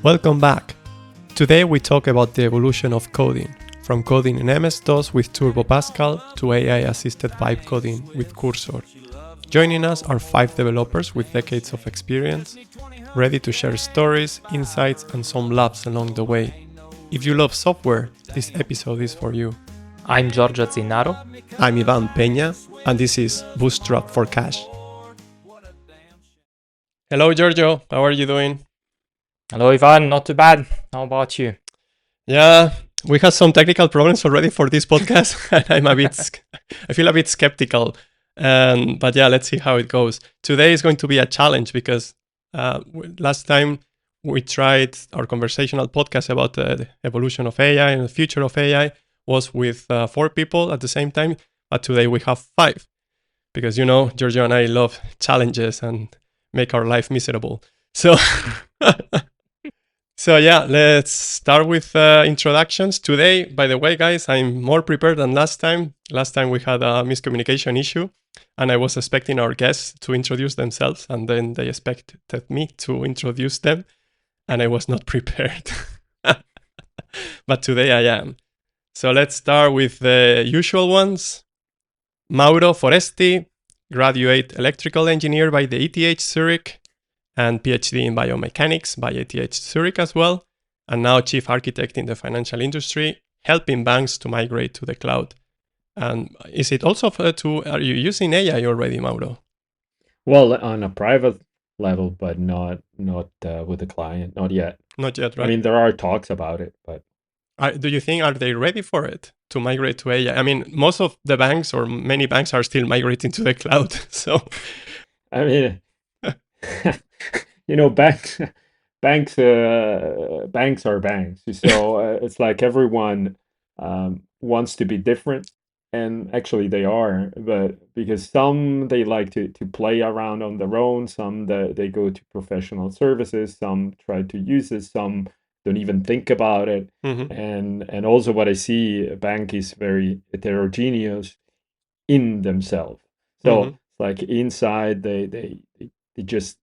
Welcome back. Today we talk about the evolution of coding, from coding in MS-DOS with Turbo Pascal to AI-assisted vibe coding with Cursor. Joining us are 5 developers with decades of experience, ready to share stories, insights, and some laughs along the way. If you love software, this episode is for you. I'm Giorgio Zinaro. I'm Ivan Peña, and this is Bootstrap for Cash. Hello, Giorgio. How are you doing? Hello, Ivan. Not too bad. How about you? Yeah, we had some technical problems already for this podcast, and I feel a bit skeptical. But yeah, let's see how it goes. Today is going to be a challenge because last time we tried our conversational podcast about the evolution of AI and the future of AI was with 4 people at the same time, but today we have 5 because, you know, Giorgio and I love challenges and make our life miserable. So, so yeah, let's start with introductions. Today, by the way, guys, I'm more prepared than last time. Last time we had a miscommunication issue and I was expecting our guests to introduce themselves and then they expected me to introduce them and I was not prepared. But today I am. So let's start with the usual ones. Mauro Foresti, graduate electrical engineer by the ETH Zurich and PhD in Biomechanics by ETH Zurich as well, and now chief architect in the financial industry, helping banks to migrate to the cloud. And is it also are you using AI already, Mauro? Well, on a private level, but not with the client, not yet. Not yet, right? I mean, there are talks about it, but do you think, are they ready for it to migrate to AI? I mean, most of the banks or many banks are still migrating to the cloud. So, I mean, you know, banks are banks. So it's like everyone wants to be different, and actually they are. But because some they like to play around on their own, some they go to professional services, some try to use it, some don't even think about it. mm-hmm. And also what I see, a bank is very heterogeneous in themselves. So Mm-hmm. like inside they just,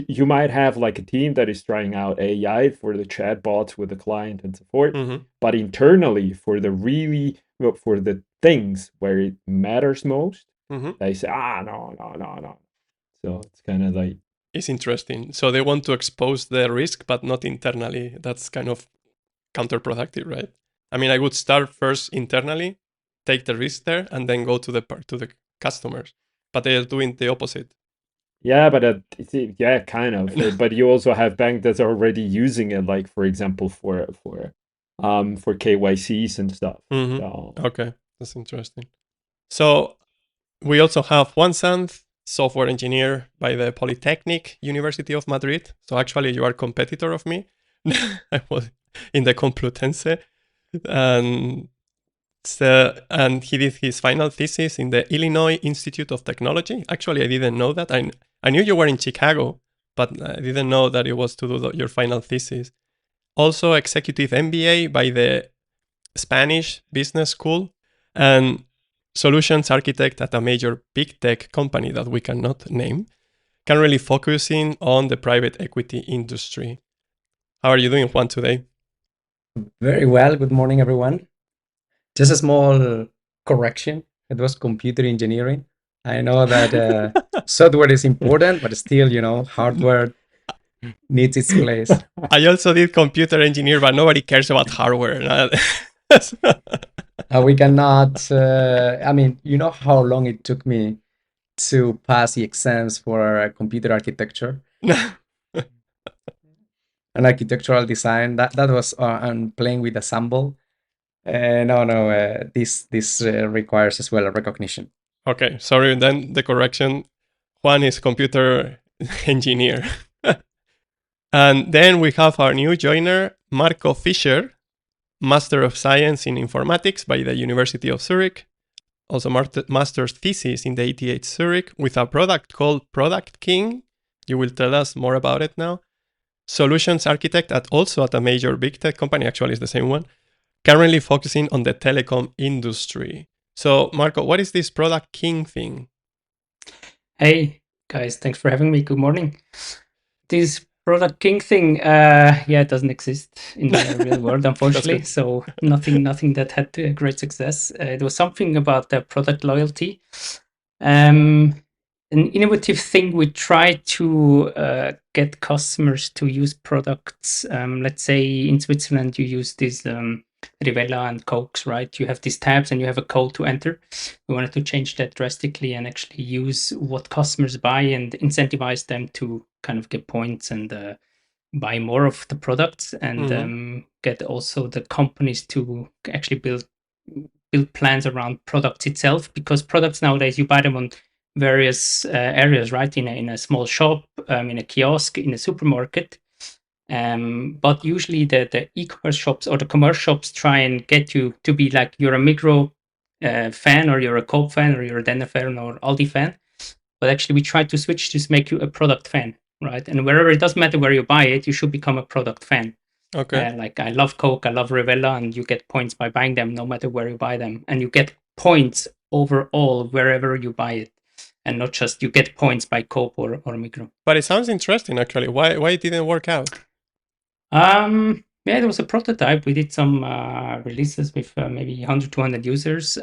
you might have like a team that is trying out AI for the chatbots with the client and so forth, Mm-hmm. but internally for the things where it matters most, Mm-hmm. they say no. So it's kind of like, It's interesting. So they want to expose the risk, but not internally. That's kind of counterproductive, right? I mean, I would start first internally, take the risk there, and then go to the customers. But they are doing the opposite. yeah, but yeah, kind of. But you also have banks that's already using it, like for example for KYCs and stuff. Mm-hmm. So, okay, that's interesting. So we also have Juan, Sanz, software engineer by the Polytechnic, University of Madrid. So actually, you are a competitor of me. I was in the Complutense, and he did his final thesis in the Illinois Institute of Technology. Actually, I didn't know that. I knew you were in Chicago, but I didn't know that it was to do your final thesis. Also, executive MBA by the Spanish Business School, and solutions architect at a major big tech company that we cannot name, currently focusing on the private equity industry. How are you doing, Juan, today? Very well. Good morning, everyone. Just a small correction. It was computer engineering. I know that software is important, but still, you know, hardware needs its place. I also did computer engineer, but nobody cares about hardware. We cannot, I mean, you know how long it took me to pass the exams for computer architecture? An architectural design. That was on playing with Assemble. This requires as well a recognition. Okay, sorry, then the correction. Juan is computer engineer. And then we have our new joiner, Marco Fischer, Master of Science in Informatics by the University of Zurich. Also master's thesis in the ETH Zurich with a product called ProductKing. You will tell us more about it now. Solutions architect also at a major big tech company, actually it's the same one, currently focusing on the telecom industry. So Marco, what is this ProductKing thing? Hey guys, thanks for having me. Good morning. This ProductKing thing, it doesn't exist in the real world, unfortunately. good. So nothing that had great success. It was something about the product loyalty. An innovative thing, we try to get customers to use products. Let's say in Switzerland, you use these Rivella and Cokes, right? You have these tabs and you have a code to enter. We wanted to change that drastically and actually use what customers buy and incentivize them to kind of get points and buy more of the products and get also the companies to actually build plans around products itself, because products nowadays you buy them on various areas, right? In a small shop, in a kiosk, in a supermarket. But usually the e-commerce shops or the commerce shops try and get you to be like you're a Migro fan, or you're a Coop fan, or you're a Denner fan or Aldi fan. But actually we try to switch to make you a product fan, right? And wherever, it doesn't matter where you buy it, you should become a product fan. Okay. Like I love Coke, I love Rivella, and you get points by buying them no matter where you buy them. And you get points overall wherever you buy it. And not just you get points by Coke or Migros. But it sounds interesting, actually. Why it didn't work out? There was a prototype. We did some releases with maybe 100, 200 users.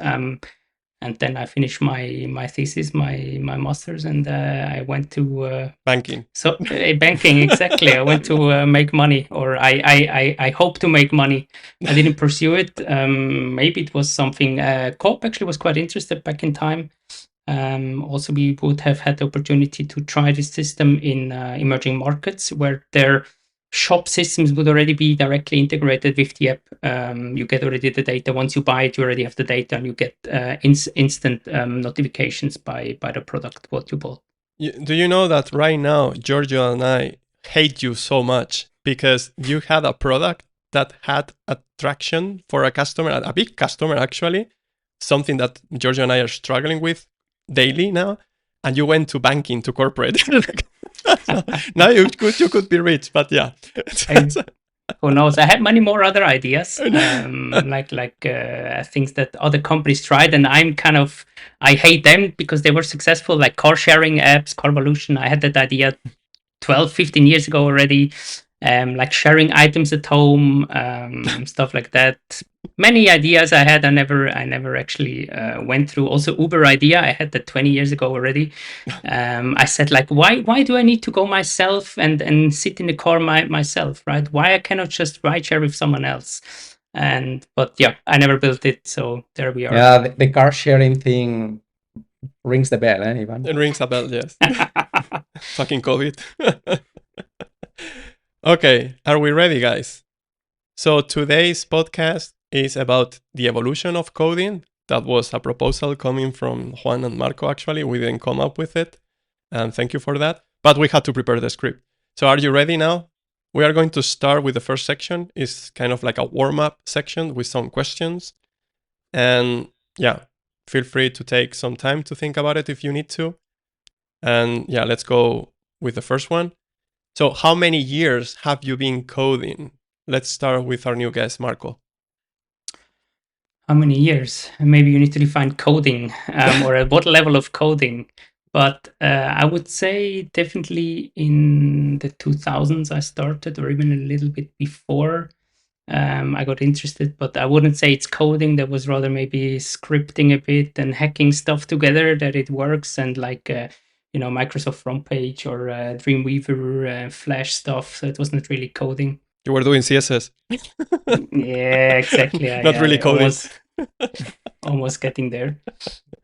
And then I finished my thesis, my master's, and I went to Banking. So banking, exactly. I went to make money, or I hope to make money. I didn't pursue it. Maybe it was something. Coop actually was quite interested back in time. Also, we would have had the opportunity to try this system in emerging markets where their shop systems would already be directly integrated with the app. You get already the data. Once you buy it, you already have the data, and you get instant notifications by the product what you bought. Do you know that right now, Giorgio and I hate you so much because you had a product that had attraction for a customer, a big customer actually, something that Giorgio and I are struggling with daily now, and you went to banking, to corporate. So now you could be rich, but yeah. Who knows? I had many more other ideas, like things that other companies tried, and I hate them because they were successful, like car sharing apps, Carvolution. I had that idea 12, 15 years ago already, like sharing items at home, stuff like that. Many ideas I had, I never actually went through. Also, Uber idea, I had that 20 years ago already. I said, like, why do I need to go myself and sit in the car myself, right? Why I cannot just ride share with someone else? But yeah, I never built it, so there we are. Yeah, the car sharing thing rings the bell, Ivan? It rings a bell, yes. Fucking COVID. Okay, are we ready, guys? So today's podcast is about the evolution of coding. That was a proposal coming from Juan and Marco, actually. We didn't come up with it, and thank you for that. But we had to prepare the script. So are you ready now? We are going to start with the first section. It's kind of like a warm-up section with some questions. And yeah, feel free to take some time to think about it if you need to. And yeah, let's go with the first one. So how many years have you been coding? Let's start with our new guest, Marco. How many years? Maybe you need to define coding, or at what level of coding. But I would say definitely in the 2000s I started, or even a little bit before. I got interested, but I wouldn't say it's coding. That was rather maybe scripting a bit and hacking stuff together that it works, and like Microsoft Front Page or Dreamweaver, Flash stuff. So it wasn't really coding. You were doing CSS. Yeah, exactly. Not really coding. Almost getting there.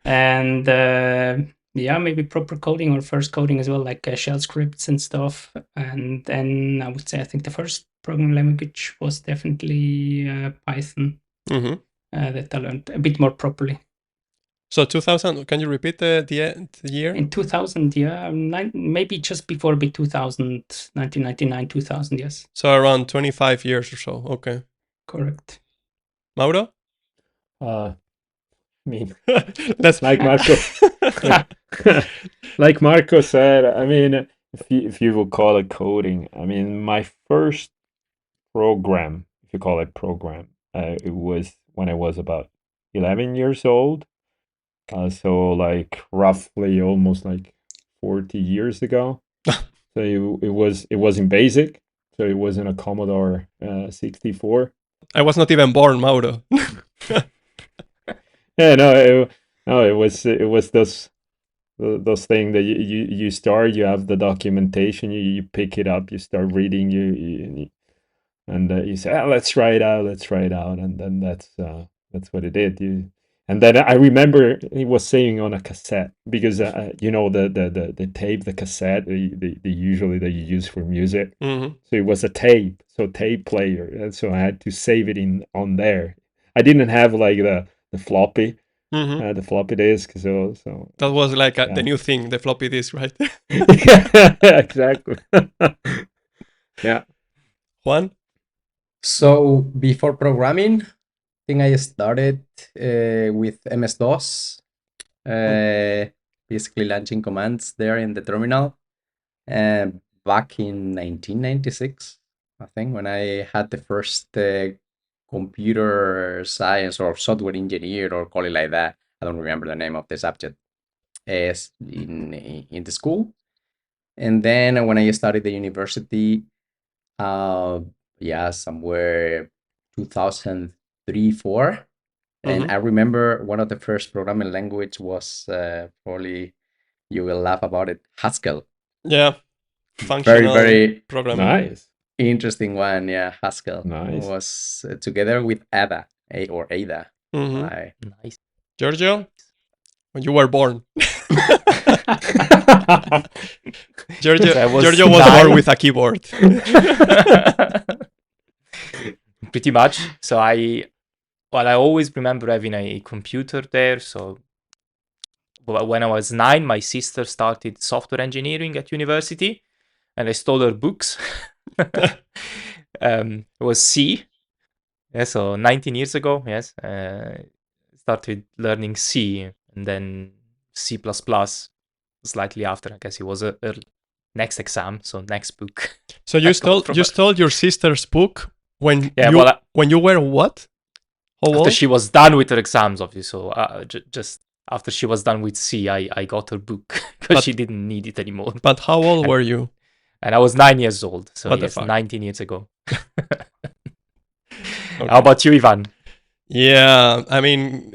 And maybe proper coding or first coding as well, like shell scripts and stuff. And then I would say I think the first programming language was definitely Python. That I learned a bit more properly. So 2000, can you repeat the year? In 2000, yeah, maybe just before a bit 2000, 1999, 2000, yes. So around 25 years or so, okay. Correct. Mauro? That's like Marco. Like Marco said, I mean, if you will call it coding, I mean, my first program, if you call it program, it was when I was about 11 years old. So like roughly almost like 40 years ago. So it was in BASIC. So it was in a Commodore 64. I was not even born, Mauro. Yeah, it was those things that you start, you have the documentation, you pick it up, you start reading, and you say, let's try it out, and then that's what it did. And then I remember he was saying on a cassette, because the tape, the cassette, they usually you use for music. Mm-hmm. So it was a tape player, and so I had to save it on there. I didn't have like the floppy. Mm-hmm. The floppy disk, so that was like the new thing, the floppy disk, right? Yeah, exactly. Yeah. Juan? So before programming, I think I started with MS-DOS, basically launching commands there in the terminal. Back in 1996, I think, when I had the first computer science or software engineer, or call it like that. I don't remember the name of the subject is in the school. And then when I started the university, somewhere 2003-4. And I remember one of the first programming language was probably, you will laugh about it, Haskell. Yeah, functional very programming. Nice. Interesting one. Yeah, Haskell. Nice. Was together with Ada. Nice. Giorgio, when you were born. Giorgio was born with a keyboard. Pretty much. So I always remember having a computer there. So when I was 9, my sister started software engineering at university, and I stole her books. It was C. Yeah, so 19 years ago, yes. Started learning C, and then C++. Slightly after, I guess it was her next exam, so next book. So you stole your sister's book when you were what? How after old? she was done with her exams, obviously. So just after she was done with C, I got her book because she didn't need it anymore. But how old were you? And I was 9 years old, so What yes, the fuck? 19 years ago. Okay. How about you, Ivan? Yeah, I mean,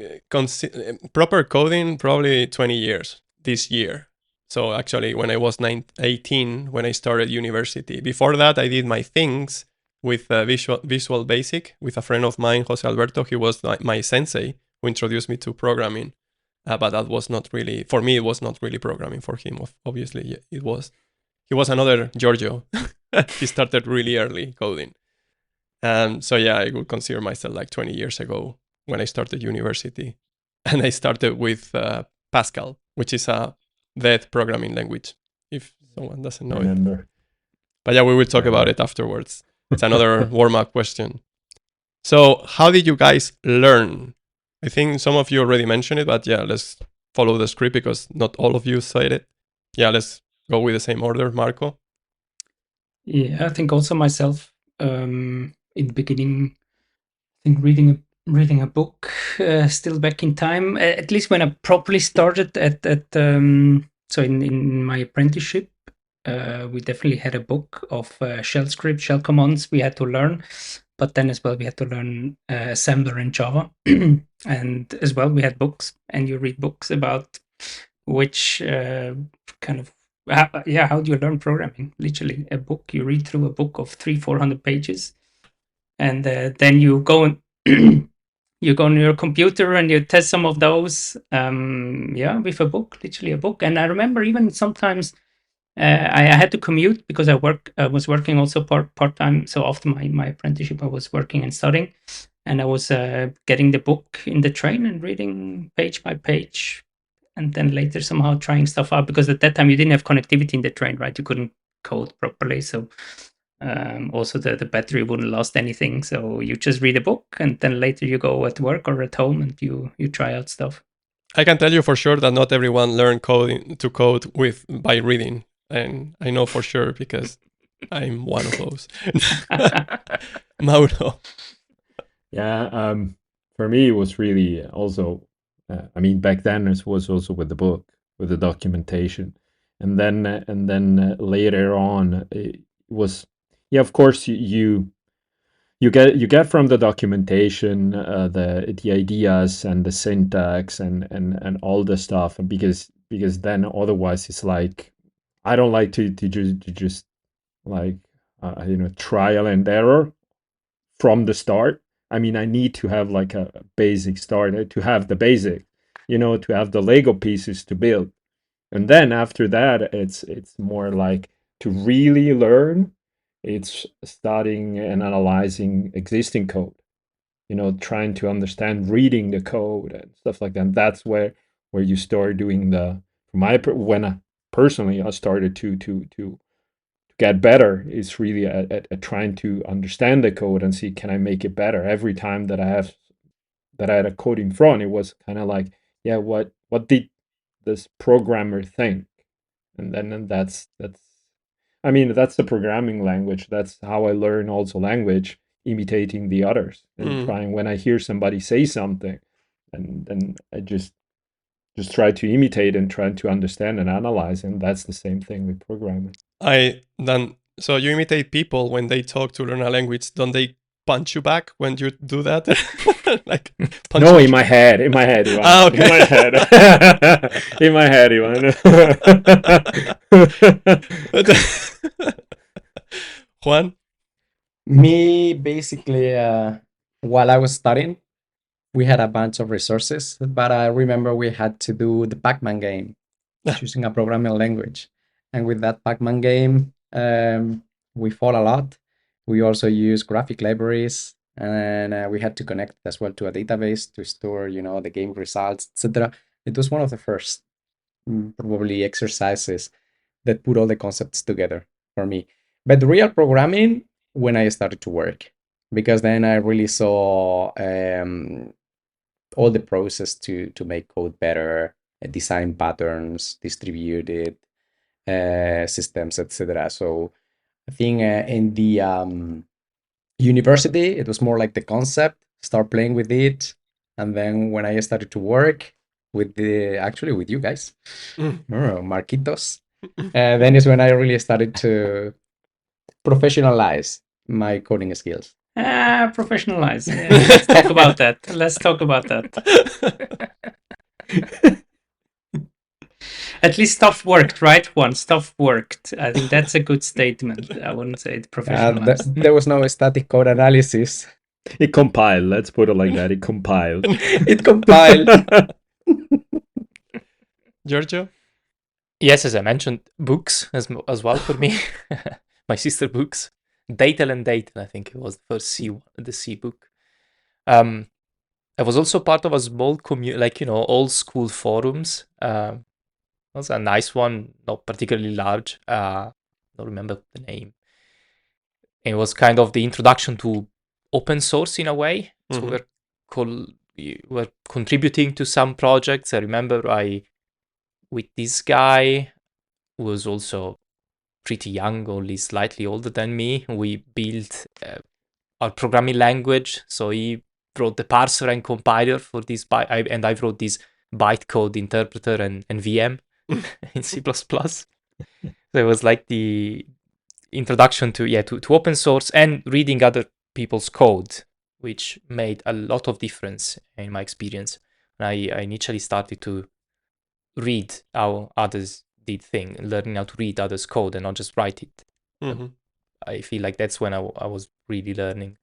proper coding, probably 20 years this year. So actually, when I was 18, when I started university. Before that, I did my things with Visual Basic with a friend of mine, Jose Alberto. He was my sensei who introduced me to programming. But that was not really, for me, it was not really programming. For him, obviously, it was. He was another Giorgio. He started really early coding. So yeah, I would consider myself like 20 years ago when I started university. And I started with Pascal, which is a dead programming language, if someone doesn't know it. But yeah, we will talk about it afterwards. It's another warm-up question. So how did you guys learn? I think some of you already mentioned it, but yeah, let's follow the script because not all of you said it. Yeah, let's go with the same order, Marco. Yeah, I think also myself, in the beginning, I think reading a book, still back in time, at least when I properly started so in my apprenticeship, we definitely had a book of shell script, shell commands we had to learn, but then as well we had to learn assembler in Java. And as well we had books, and you read books about which kind of how do you learn programming? Literally a book. You read through a book of 300-400 pages, and then you go and you go on your computer and you test some of those. With a book, literally a book. And I remember even sometimes I had to commute because I was working also part time. So after my apprenticeship, I was working and studying, and I was getting the book in the train and reading page by page. And then later somehow trying stuff out, because at that time you didn't have connectivity in the train, right? You couldn't code properly. So also the battery wouldn't last anything. So you just read a book, and then later you go at work or at home and you try out stuff. I can tell you for sure that not everyone learned to code by reading. And I know for sure because I'm one of those. Mauro. Yeah, for me, it was really also, back then it was also with the book, with the documentation. and then later on it was, yeah, of course you get from the documentation the ideas and the syntax and all the stuff, because then otherwise it's like, I don't like to just like trial and error from the start. I mean, I need to have like a basic start, to have the basic, to have the Lego pieces to build. And then after that, it's more like to really learn. It's studying and analyzing existing code, trying to understand, reading the code and stuff like that. And that's where you start doing when I started to get better, is really at trying to understand the code and see, can I make it better? Every time that I had a code in front, it was kind of like, yeah, what did this programmer think? And that's I mean, that's the programming language. That's how I learn also language, imitating the others and trying, when I hear somebody say something, and then I just try to imitate and try to understand and analyze. And that's the same thing with programming. So you imitate people when they talk to learn a language. Don't they punch you back when you do that? Like punch No, you? in my head, Ivan. Ah, okay. In my head. In my head, Ivan. Juan? Me, basically, while I was studying, we had a bunch of resources, but I remember we had to do the Pac-Man game using a programming language. And with that Pac-Man game, we fought a lot. We also used graphic libraries, and we had to connect as well to a database to store, the game results, etc. It was one of the first probably exercises that put all the concepts together for me. But the real programming, when I started to work, because then I really saw all the process to make code better, design patterns, distributed systems, etc. So I think in the university, it was more like the concept, start playing with it. And then when I started to work with with you guys, Marquitos, then is when I really started to professionalize my coding skills. Professionalize. Yeah, let's talk about that. Let's talk about that. At least stuff worked, right? Juan, stuff worked. I think that's a good statement. I wouldn't say it professionalized. There was no static code analysis. It compiled. Let's put it like that. It compiled. It compiled. Giorgio? Yes, as I mentioned, books as well for me. My sister books. Datel and Datel, I think it was the first the C book. I was also part of a small community, old school forums. It was a nice one, not particularly large. I don't remember the name. It was kind of the introduction to open source in a way. So we were contributing to some projects. I remember with this guy who was also pretty young, only slightly older than me, we built our programming language. So he wrote the parser and compiler for this, and I wrote this bytecode interpreter and VM in C++. So it was like the introduction to open source and reading other people's code, which made a lot of difference in my experience. I initially started to read how others did things, learning how to read others' code and not just write it. I feel like that's when I was really learning.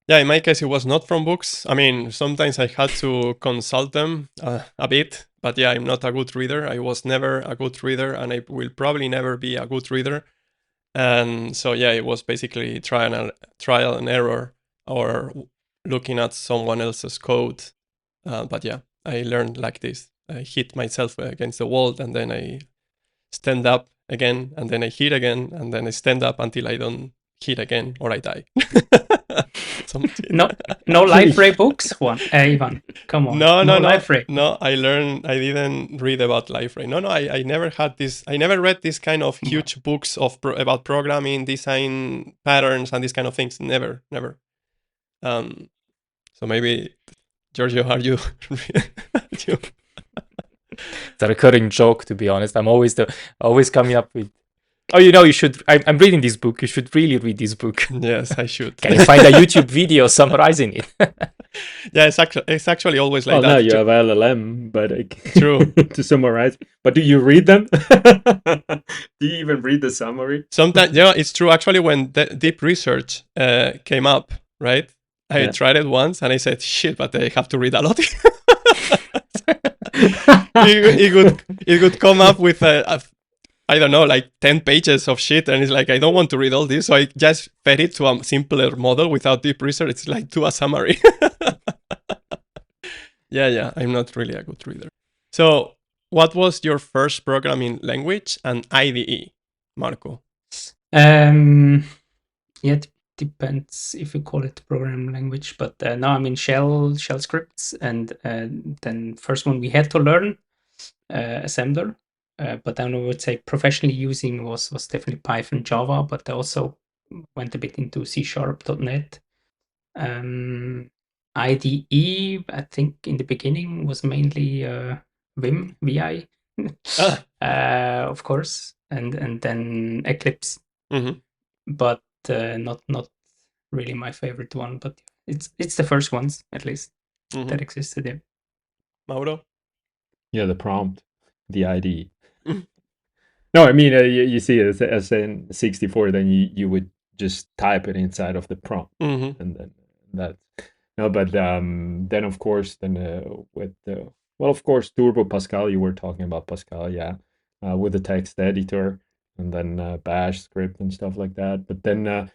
Yeah, in my case, it was not from books. I mean, sometimes I had to consult them a bit, but yeah, I'm not a good reader. I was never a good reader, and I will probably never be a good reader. And so, yeah, it was basically trial and error, or looking at someone else's code. But yeah, I learned like this. I hit myself against the wall, and then I stand up again, and then I hit again, and then I stand up until I don't hit again or I die. No library books, Juan. Ivan, come on. No. Library. No, I didn't read about library. No, I never had this. I never read this kind of huge books about programming, design patterns, and these kind of things. Never. So maybe, Giorgio, are you? It's a recurring joke, to be honest. I'm always coming up with, oh, you should. I'm reading this book. You should really read this book. Yes, I should. Can you find a YouTube video summarizing it? Yeah, it's actually always like Well, that. now you have LLM, but True. to summarize. But do you read them? Do you even read the summary? Sometimes, yeah, it's true. Actually, when deep research came up, right? I tried it once and I said, shit, but I have to read a lot. It could come up with I don't know, like 10 pages of shit, and it's like, I don't want to read all this, so I just fed it to a simpler model without deep research. It's like, do a summary. Yeah, I'm not really a good reader. So, what was your first programming language and IDE, Marco? It depends if you call it programming language, but no, I mean shell scripts, and then first one we had to learn assembler, but then I would say professionally using was definitely Python, Java, but I also went a bit into C#, .NET. IDE, I think in the beginning was mainly Vim, VI, of course, and then Eclipse, but not really my favorite one, but it's the first ones at least that existed. Yeah. Mauro? Yeah, the prompt, the IDE. No, I mean you see it as in 64, then you would just type it inside of the prompt, and then that. No, but then of course with of course Turbo Pascal, you were talking about Pascal, yeah, with the text editor, and then Bash script and stuff like that. But then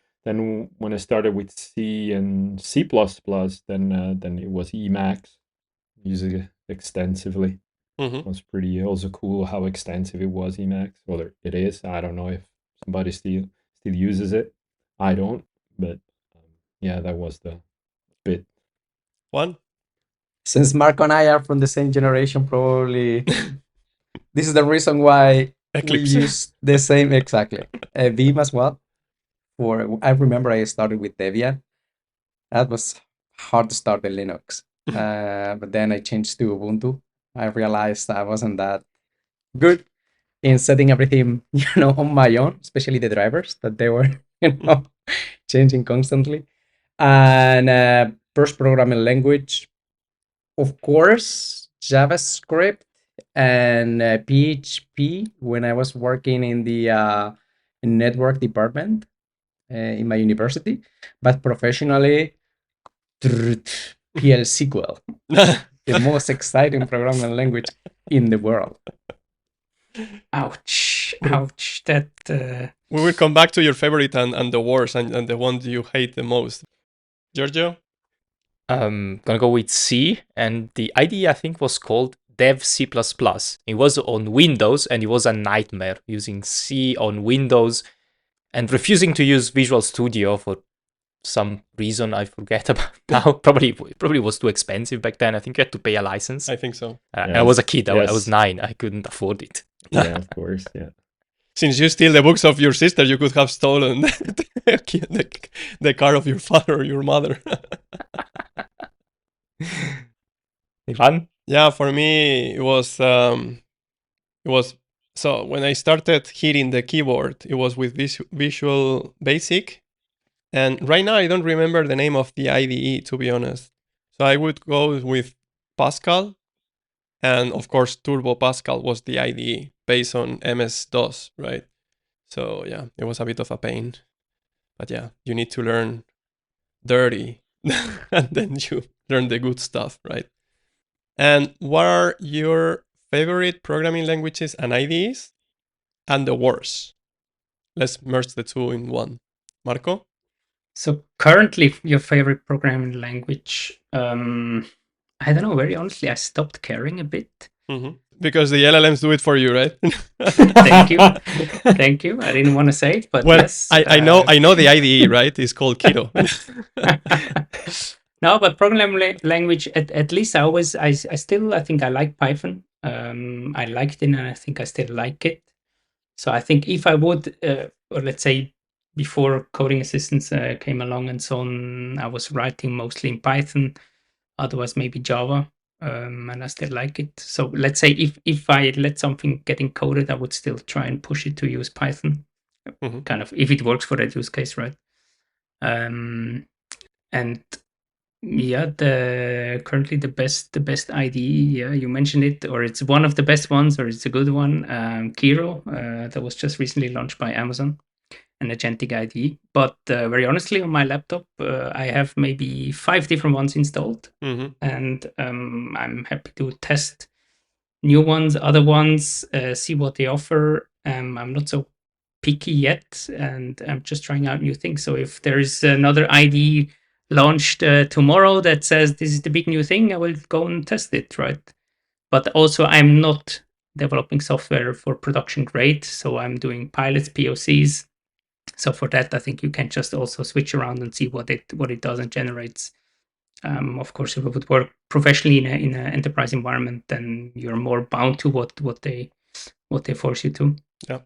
when I started with C and C++, then it was Emacs, using it extensively. It was pretty also cool how extensive it was, Emacs. Well, it is. I don't know if somebody still uses it. I don't, but yeah, that was the bit. Juan? Since Marco and I are from the same generation, probably this is the reason why Eclipse. we use the same, exactly. Vim as well. I remember I started with Debian. That was hard to start with Linux. But then I changed to Ubuntu. I realized I wasn't that good in setting everything, on my own, especially the drivers that they were, changing constantly. And first programming language, of course, JavaScript and PHP when I was working in the network department in my university, but professionally, PL SQL, the most exciting programming language in the world. Ouch! That. We will come back to your favorite and the worst and the one you hate the most. Giorgio? Gonna go with C, and the IDE I think was called Dev C++. It was on Windows, and it was a nightmare using C on Windows and refusing to use Visual Studio for some reason I forget about now. Probably was too expensive back then. I think you had to pay a license. I think so. I was a kid. I was 9. I couldn't afford it. Yeah, of course. Yeah. Since you steal the books of your sister, you could have stolen the car of your father or your mother. Juan? Yeah, for me it was so when I started hitting the keyboard, it was with Visual Basic, and right now I don't remember the name of the IDE, to be honest. So I would go with Pascal, and of course Turbo Pascal was the IDE based on MS-DOS, right? So yeah, it was a bit of a pain, but yeah, you need to learn dirty, and then you learn the good stuff, right? And what are your favorite programming languages and IDEs, and the worst? Let's merge the two in one. Marco? So currently, your favorite programming language? I don't know. Very honestly, I stopped caring a bit. Because the LLMs do it for you, right? Thank you. Thank you. I didn't want to say it, but well, yes. I know the IDE, right? It's called Keto. No, but programming language, at least I still think I like Python. I liked it, and I think I still like it. So I think if I would, or let's say before coding assistants came along and so on, I was writing mostly in Python, otherwise maybe Java. and I still like it. So let's say if I let something get encoded, I would still try and push it to use Python, kind of if it works for that use case, right? And yeah, currently the best IDE, yeah, you mentioned it, or it's one of the best ones, or it's a good one. Kiro, that was just recently launched by Amazon, an agentic IDE. But very honestly, on my laptop, I have maybe 5 different ones installed, and I'm happy to test new ones, other ones, see what they offer. I'm not so picky yet, and I'm just trying out new things. So if there is another IDE launched tomorrow that says this is the big new thing, I will go and test it, right? But also, I'm not developing software for production grade, so I'm doing pilots, POCs. So for that, I think you can just also switch around and see what it does and generates. Of course, if it would work professionally in an enterprise environment, then you're more bound to what they force you to. Yeah.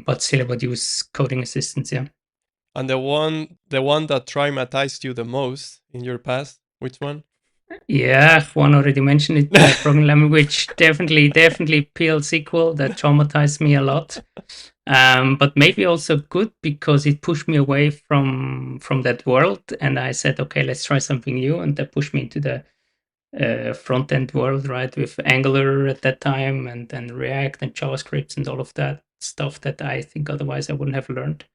But still, I would use coding assistants. Yeah. And the one that traumatized you the most in your past, which one? Yeah, Juan already mentioned it. Programming language, definitely PL SQL, that traumatized me a lot. But maybe also good because it pushed me away from that world, and I said, okay, let's try something new, and that pushed me into the front end world, right, with Angular at that time, and then React and JavaScript and all of that stuff that I think otherwise I wouldn't have learned.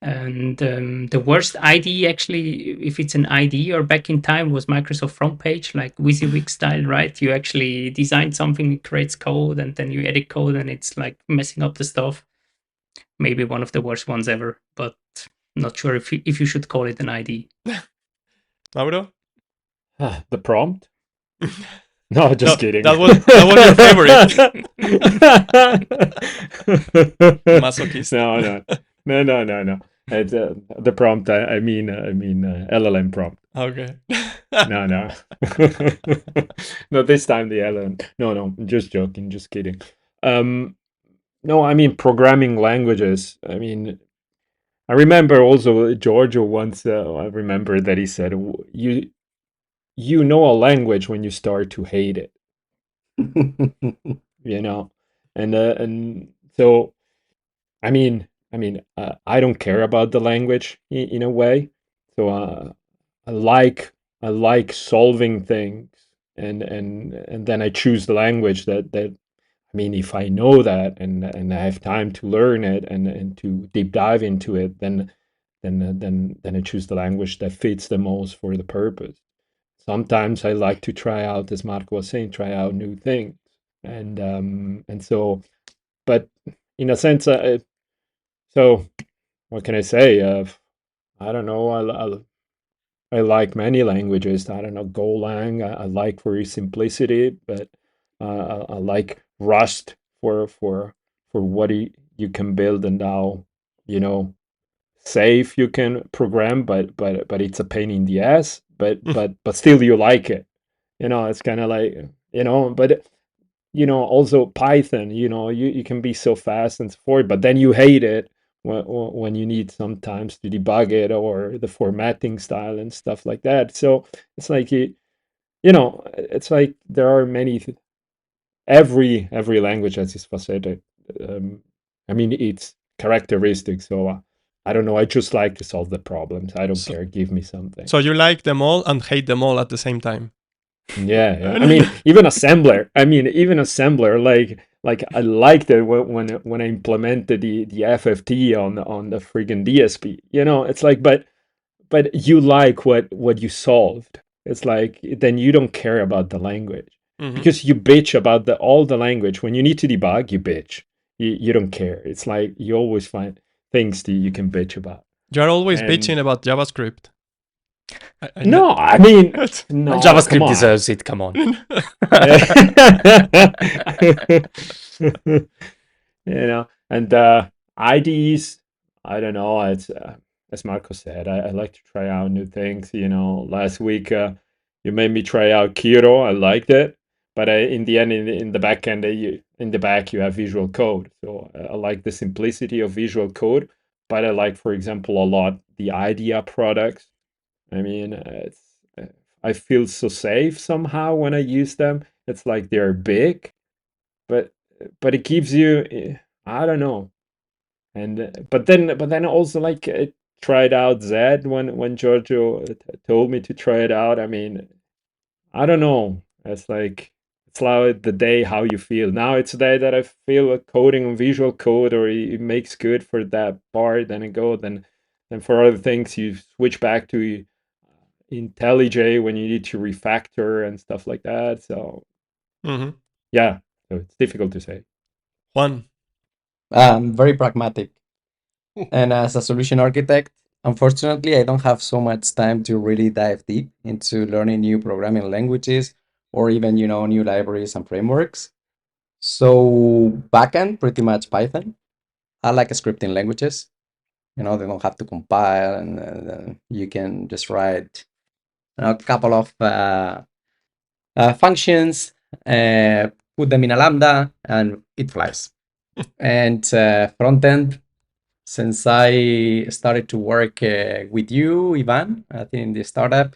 And the worst IDE, actually, if it's an IDE or back in time, was Microsoft Front Page, like WYSIWYG style, right? You actually design something, it creates code, and then you edit code, and it's like messing up the stuff. Maybe one of the worst ones ever, but not sure if you should call it an IDE. Mauro? The prompt? No, just kidding. That was your favorite. Masochist. No. It's, the prompt. I mean LLM prompt. Okay. No. No, this time the LLM. No. Just joking. Just kidding. No, I mean programming languages. I mean, I remember also Giorgio once. I remember that he said, "You know a language when you start to hate it." You know, and so, I mean, I don't care about the language in a way. So I like solving things, and then I choose the language that I mean, if I know that and I have time to learn it and to deep dive into it, then I choose the language that fits the most for the purpose. Sometimes I like to try out, as Marco was saying, try out new things, and so, but in a sense, so what can I say? I don't know. I like many languages. I don't know, Golang. I like for its simplicity, but I like Rust for what you can build and how, safe you can program, but it's a pain in the ass. But still you like it. It's kind of like, but also Python. You can be so fast and so forth, but then you hate it when you need sometimes to debug it or the formatting style and stuff like that. So it's like it's like there are many. Every language has its facet. I mean, it's characteristic. So I don't know. I just like to solve the problems. I don't care. Give me something. So you like them all and hate them all at the same time. Yeah. I mean, even assembler. Like I liked it when I implemented the FFT on the friggin' DSP. It's like, but you like what you solved. It's like then you don't care about the language. Because you bitch about all the language. When you need to debug, you bitch. You don't care. It's like you always find things that you can bitch about. You're always bitching about JavaScript. No, I mean, no, JavaScript deserves it. Come on. And IDEs, I don't know. It's as Marco said, I like to try out new things. Last week you made me try out Kiro. I liked it. But in the end, in the back end, in the back, you have Visual Code. So I like the simplicity of Visual Code. But I like, for example, a lot the IDEA products. I mean, I feel so safe somehow when I use them. It's like they're big, but it gives you, I don't know. And but then also like tried out Zed when Giorgio told me to try it out. I mean, I don't know. It's like the day how you feel. Now it's the day that I feel coding on Visual Code or it makes good for that part, then I go. Then for other things you switch back to IntelliJ when you need to refactor and stuff like that. So yeah, so it's difficult to say. Juan. Very pragmatic. And as a solution architect, unfortunately, I don't have so much time to really dive deep into learning new programming languages or even, new libraries and frameworks. So backend, pretty much Python. I like scripting languages. They don't have to compile, and you can just write a couple of functions, put them in a Lambda, and it flies. And frontend, since I started to work with you, Ivan, I think in the startup,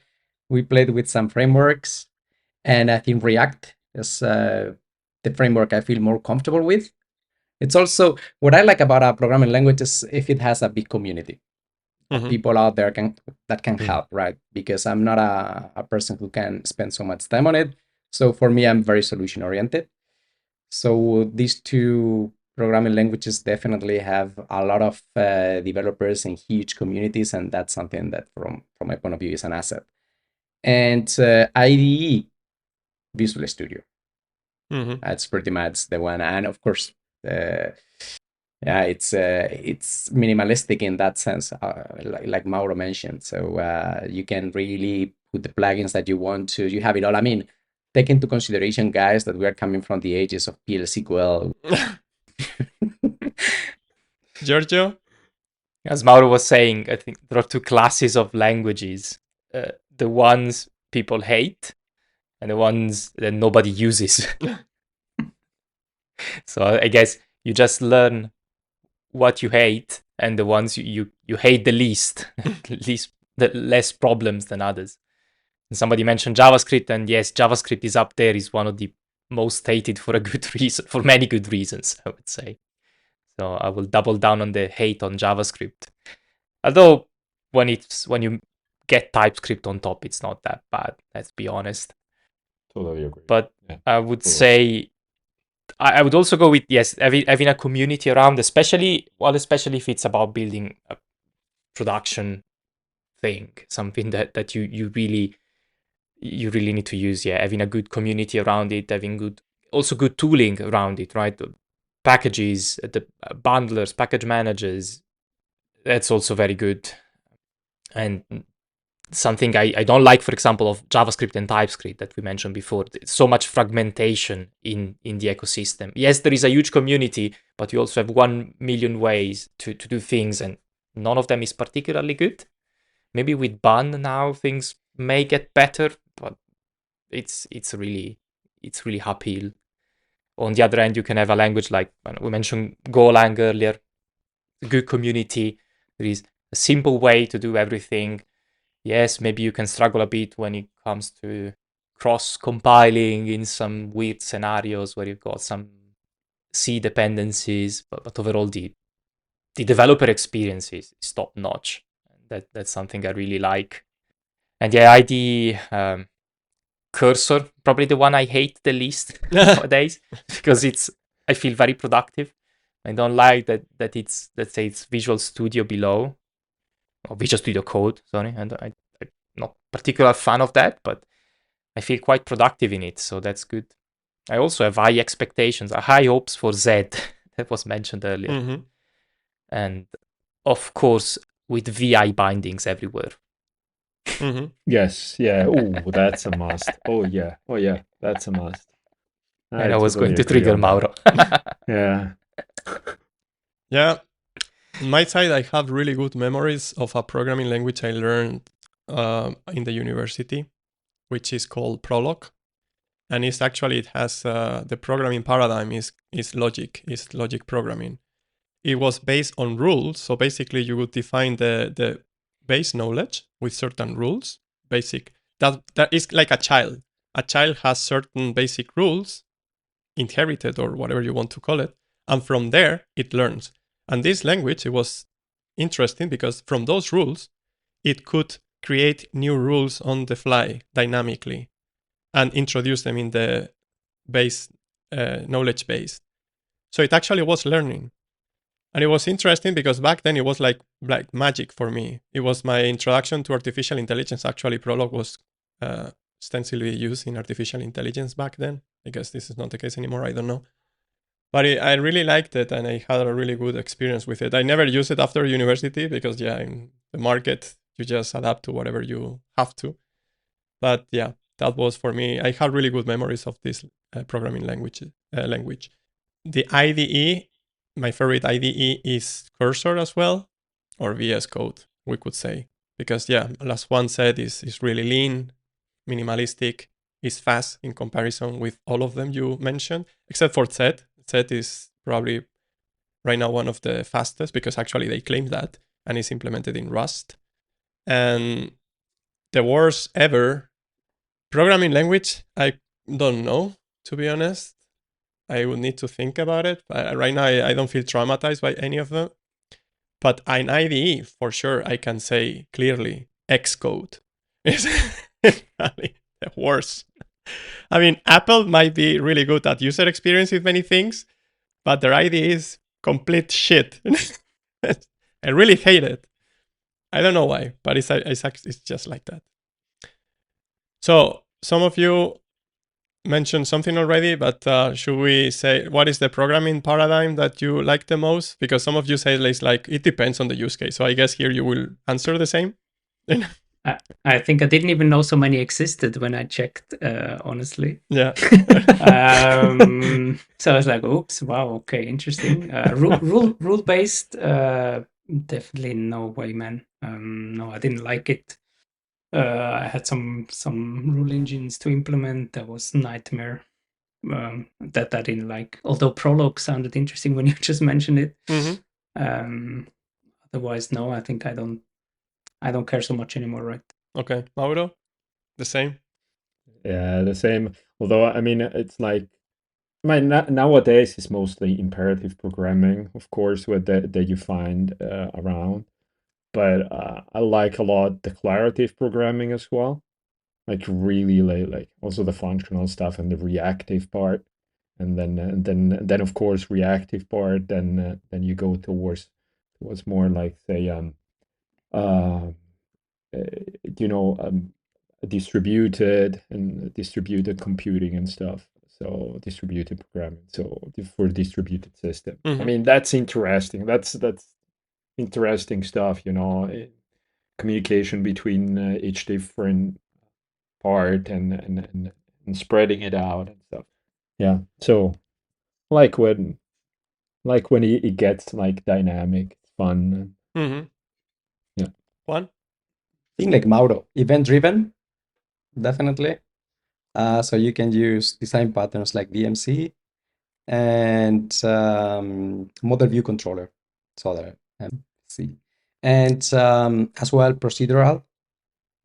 we played with some frameworks, and I think React is the framework I feel more comfortable with. It's also what I like about a programming language is if it has a big community. People out there that can help, right? Because I'm not a person who can spend so much time on it. So for me, I'm very solution oriented. So these two programming languages definitely have a lot of developers and huge communities, and that's something that from my point of view is an asset. And IDE, Visual Studio. That's pretty much the one. And of course, it's minimalistic in that sense, like Mauro mentioned. So you can really put the plugins that you want to. You have it all. I mean, take into consideration, guys, that we are coming from the ages of PL/SQL. Giorgio? As Mauro was saying, I think there are two classes of languages. The ones people hate and the ones that nobody uses. So I guess you just learn what you hate and the ones you hate the least, the less problems than others. And somebody mentioned JavaScript, and yes, JavaScript is up there, is one of the most hated for a good reason, for many good reasons, I would say. So I will double down on the hate on JavaScript. Although when you get TypeScript on top, it's not that bad, let's be honest. Totally agree. But yeah, I would say I would also go with, yes, having a community around, especially if it's about building a production thing, something that you really need to use. Yeah, having a good community around it, having good tooling around it, right? Packages, the bundlers, package managers, that's also very good. And something I don't like, for example, of JavaScript and TypeScript that we mentioned before, so much fragmentation in the ecosystem. Yes, there is a huge community, but you also have 1 million ways to do things, and none of them is particularly good. Maybe with Bun now things may get better, but it's really uphill. On the other end, you can have a language like we mentioned Golang earlier, a good community. There is a simple way to do everything. Yes, maybe you can struggle a bit when it comes to cross-compiling in some weird scenarios where you've got some C dependencies, but overall the developer experience is top-notch. That's something I really like. And yeah, ID Cursor, probably the one I hate the least nowadays, because I feel very productive. I don't like that it's, let's say, it's Visual Studio below, or Visual Studio Code, sorry, and I'm not particular fan of that, but I feel quite productive in it, so that's good. I also have high expectations, high hopes for Zed, that was mentioned earlier. And of course, with VI bindings everywhere. Yes, yeah. Oh, that's a must. Oh yeah, that's a must. And I was going to trigger Mauro. Yeah. Yeah. On my side, I have really good memories of a programming language I learned in the university, which is called Prolog. And it has the programming paradigm is logic programming. It was based on rules. So basically you would define the base knowledge with certain rules, basic that is like a child. A child has certain basic rules, inherited or whatever you want to call it, and from there it learns. And this language, it was interesting because from those rules, it could create new rules on the fly dynamically and introduce them in the base knowledge base. So it actually was learning. And it was interesting because back then it was like magic for me. It was my introduction to artificial intelligence. Actually, Prolog was extensively used in artificial intelligence back then. I guess this is not the case anymore. I don't know. But I really liked it, and I had a really good experience with it. I never used it after university because, in the market, you just adapt to whatever you have to. But yeah, that was for me. I had really good memories of this programming language. The IDE, my favorite IDE is Cursor as well, or VS Code, we could say. Because as Juan said, is really lean, minimalistic, is fast in comparison with all of them you mentioned, except for Z. Z is probably right now one of the fastest because actually they claim that, and it's implemented in Rust. And the worst ever programming language, I don't know, to be honest. I would need to think about it. Right now, I don't feel traumatized by any of them. But in IDE, for sure, I can say clearly, Xcode is really the worst. I mean, Apple might be really good at user experience with many things, but their IDE is complete shit. I really hate it. I don't know why, but it's just like that. So some of you mentioned something already, but should we say what is the programming paradigm that you like the most? Because some of you say it's like it depends on the use case. So I guess here you will answer the same. I think I didn't even know so many existed when I checked, honestly. Yeah. So I was like, oops, wow, okay, interesting. Rule based, definitely no way, man. No, I didn't like it. I had some rule engines to implement. That was nightmare. That I didn't like. Although Prolog sounded interesting when you just mentioned it. Mm-hmm. Otherwise, no. I think I don't care so much anymore, right? Okay, Mauro, the same. Yeah, the same. Although I mean, it's like, nowadays it's mostly imperative programming, of course, that you find around. But I like a lot declarative programming as well. Like really like also the functional stuff and the reactive part, and then of course reactive part. Then you go towards more like say distributed computing and stuff. So distributed programming. So for distributed system. I mean, that's interesting. That's interesting stuff. Communication between each different part and spreading it out and stuff. Yeah. So like when it gets like dynamic, fun. Mm-hmm. Yeah. Juan? I think like Mauro, event driven, definitely. So you can use design patterns like DMC and model view controller. So that MC. And as well procedural,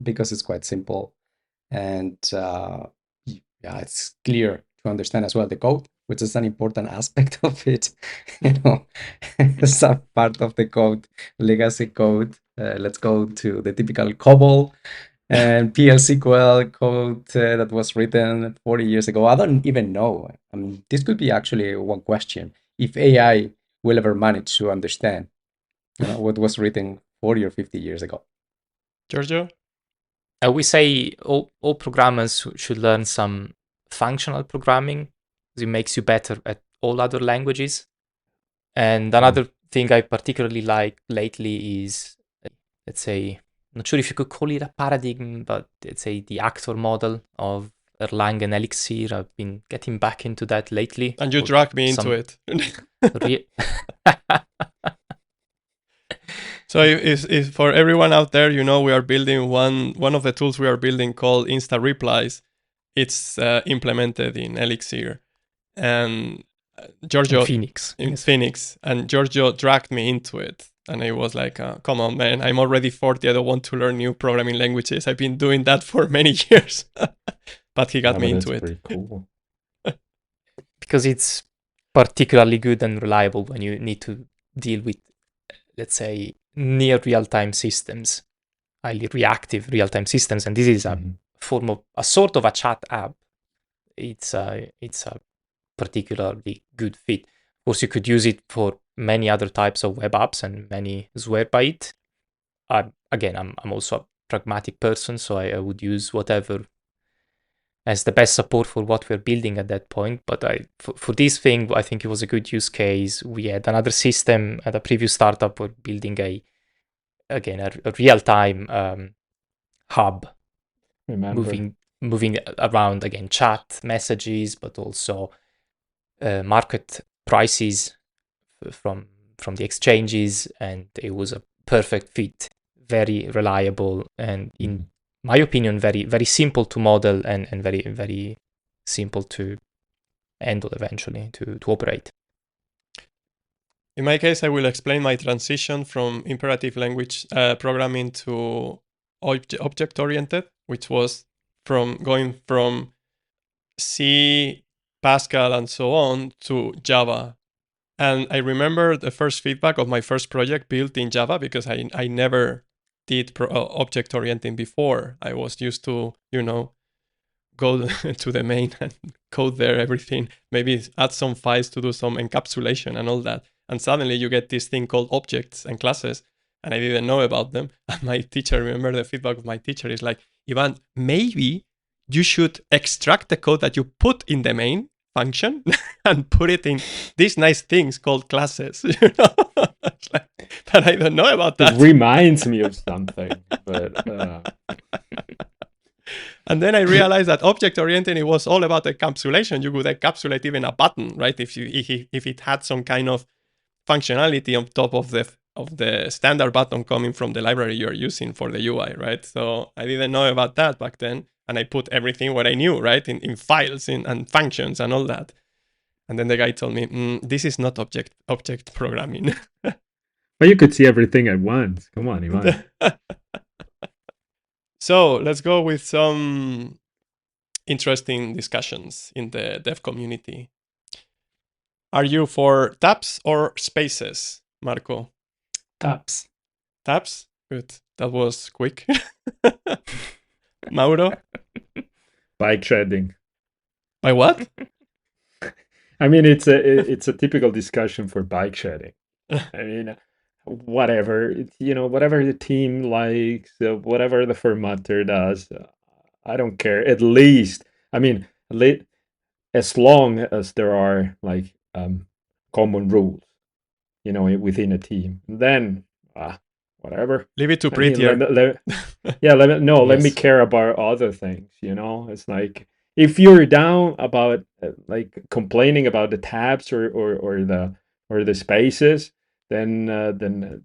because it's quite simple and it's clear to understand as well the code, which is an important aspect of it. Some part of the code, legacy code. Let's go to the typical COBOL and PL/SQL code that was written 40 years ago. I don't even know. I mean, this could be actually one question. If AI will ever manage to understand what was written 40 or 50 years ago. Giorgio? We say all programmers should learn some functional programming because it makes you better at all other languages. And another thing I particularly like lately is, let's say, I'm not sure if you could call it a paradigm, but let's say the actor model of Erlang and Elixir. I've been getting back into that lately. And you dragged me into it. So if for everyone out there, we are building one of the tools we are building called Insta Replies. It's implemented in Elixir. And Giorgio... Phoenix. In Phoenix. And Giorgio dragged me into it. And I was like, come on, man, I'm already 40. I don't want to learn new programming languages. I've been doing that for many years. But he got me into it. Pretty cool. Because it's particularly good and reliable when you need to deal with, let's say, near real-time systems, highly reactive real-time systems. And this is a form of a sort of a chat app. It's a particularly good fit. Of course, you could use it for many other types of web apps, and many swear by it. Again, I'm also a pragmatic person, so I would use whatever as the best support for what we're building at that point. But for this thing, I think it was a good use case. We had another system at a previous startup. We're building a real-time hub, moving around, again, chat messages, but also market prices from the exchanges, and it was a perfect fit, very reliable, and in my opinion, very, very simple to model, and very, very simple to handle eventually, to operate. In my case, I will explain my transition from imperative language programming to object-oriented, which was going from C, Pascal, and so on to Java. And I remember the first feedback of my first project built in Java, because I never did object orienting before. I was used to, go to the main and code there everything, maybe add some files to do some encapsulation and all that. And suddenly you get this thing called objects and classes, and I didn't know about them. And my teacher, remember the feedback of my teacher is like, Ivan, maybe you should extract the code that you put in the main function and put it in these nice things called classes. But I don't know about that. It reminds me of something, but and then I realized that object-oriented, it was all about encapsulation. You could encapsulate even a button, right? If it had some kind of functionality on top of the standard button coming from the library you're using for the UI, right? So I didn't know about that back then, and I put everything what I knew, right, in files and functions and all that. And then the guy told me, this is not object programming. But you could see everything at once. Come on, Ivan. So let's go with some interesting discussions in the dev community. Are you for tabs or spaces, Marco? Tabs. Tabs? Good. That was quick. Mauro? Bike shedding. By what? I mean, it's a typical discussion for bike shedding. I mean, whatever, whatever the team likes, whatever the formatter does, I don't care. At least, I mean, as long as there are like common rules, within a team, then whatever. Leave it to prettier. Let me care about other things. It's like, if you're down about like complaining about the tabs or the spaces, then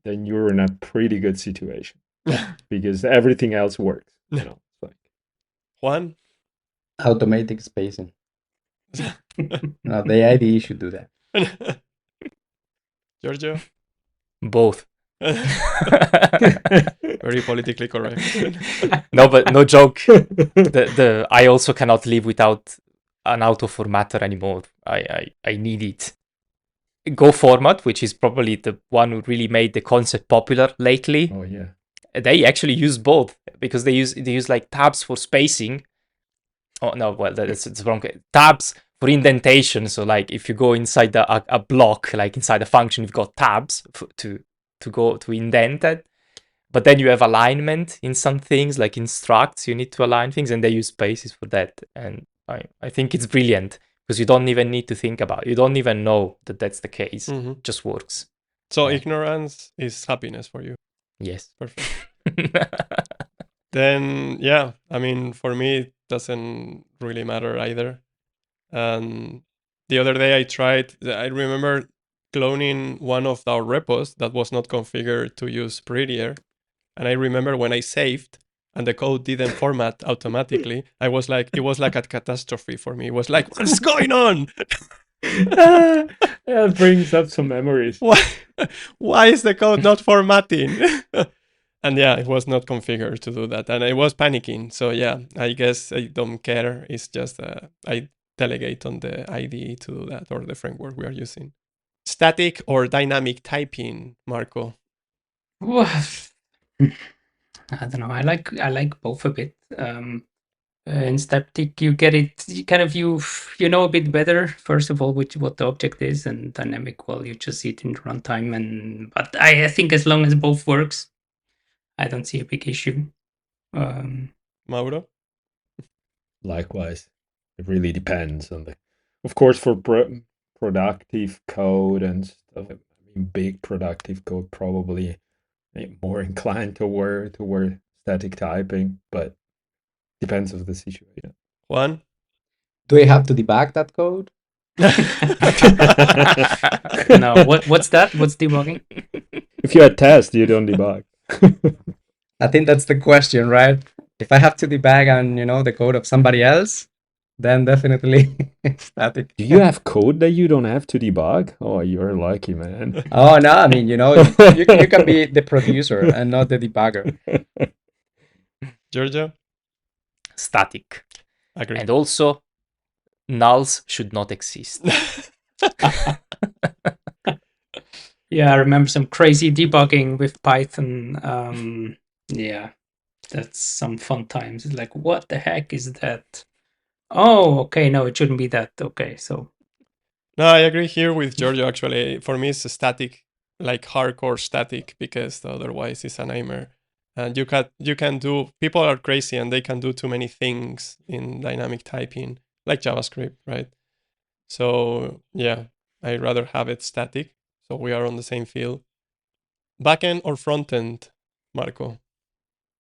you're in a pretty good situation because everything else works. Like. Juan? Automatic spacing. No, the IDE should do that. Giorgio? Both. Very politically correct. No, but no joke. I also cannot live without an auto formatter anymore. I need it. Go format, which is probably the one who really made the concept popular lately. Oh yeah. They actually use both, because they use like tabs for spacing. Oh no, well that's wrong. Tabs for indentation. So like if you go inside a block, like inside a function, you've got tabs to go to indent it. But then you have alignment in some things, like in structs, you need to align things, and they use spaces for that. And I think it's brilliant, because you don't even need to think about it. You don't even know that that's the case. Mm-hmm. It just works. So ignorance is happiness for you. Yes. Perfect. Then, yeah, I mean, for me, it doesn't really matter either. And the other day I remember cloning one of our repos that was not configured to use prettier. And I remember when I saved and the code didn't format automatically, it was like a catastrophe for me. It was like, what's going on? It brings up some memories. Why is the code not formatting? And yeah, it was not configured to do that. And I was panicking. So yeah, I guess I don't care. It's just I delegate on the IDE to do that, or the framework we are using. Static or dynamic typing, Marco? I don't know. I like both a bit. In static, you get it. You know a bit better. First of all, what the object is, and dynamic. Well, you just see it in runtime. But I think as long as both works, I don't see a big issue. Mauro? Likewise, it really depends on the. Of course, for productive code and stuff, I mean, big productive code probably more inclined toward static typing, but depends of the situation. Juan? Do I have to debug that code? No. What's that? What's debugging? If you had test, you don't debug. I think that's the question, right? If I have to debug on, the code of somebody else, then definitely static. Do you have code that you don't have to debug? Oh, you're lucky, man. Oh, no, I mean, you can be the producer and not the debugger. Giorgio? Static. Agree. And also, nulls should not exist. Yeah, I remember some crazy debugging with Python. Yeah, that's some fun times. It's like, what the heck is that? Oh, okay, no, it shouldn't be that. Okay, so. No, I agree here with Giorgio, actually. For me, it's a static, like hardcore static, because otherwise it's a nightmare. And you can do, people are crazy and they can do too many things in dynamic typing, like JavaScript, right? So yeah, I'd rather have it static. So we are on the same field. Backend or frontend, Marco?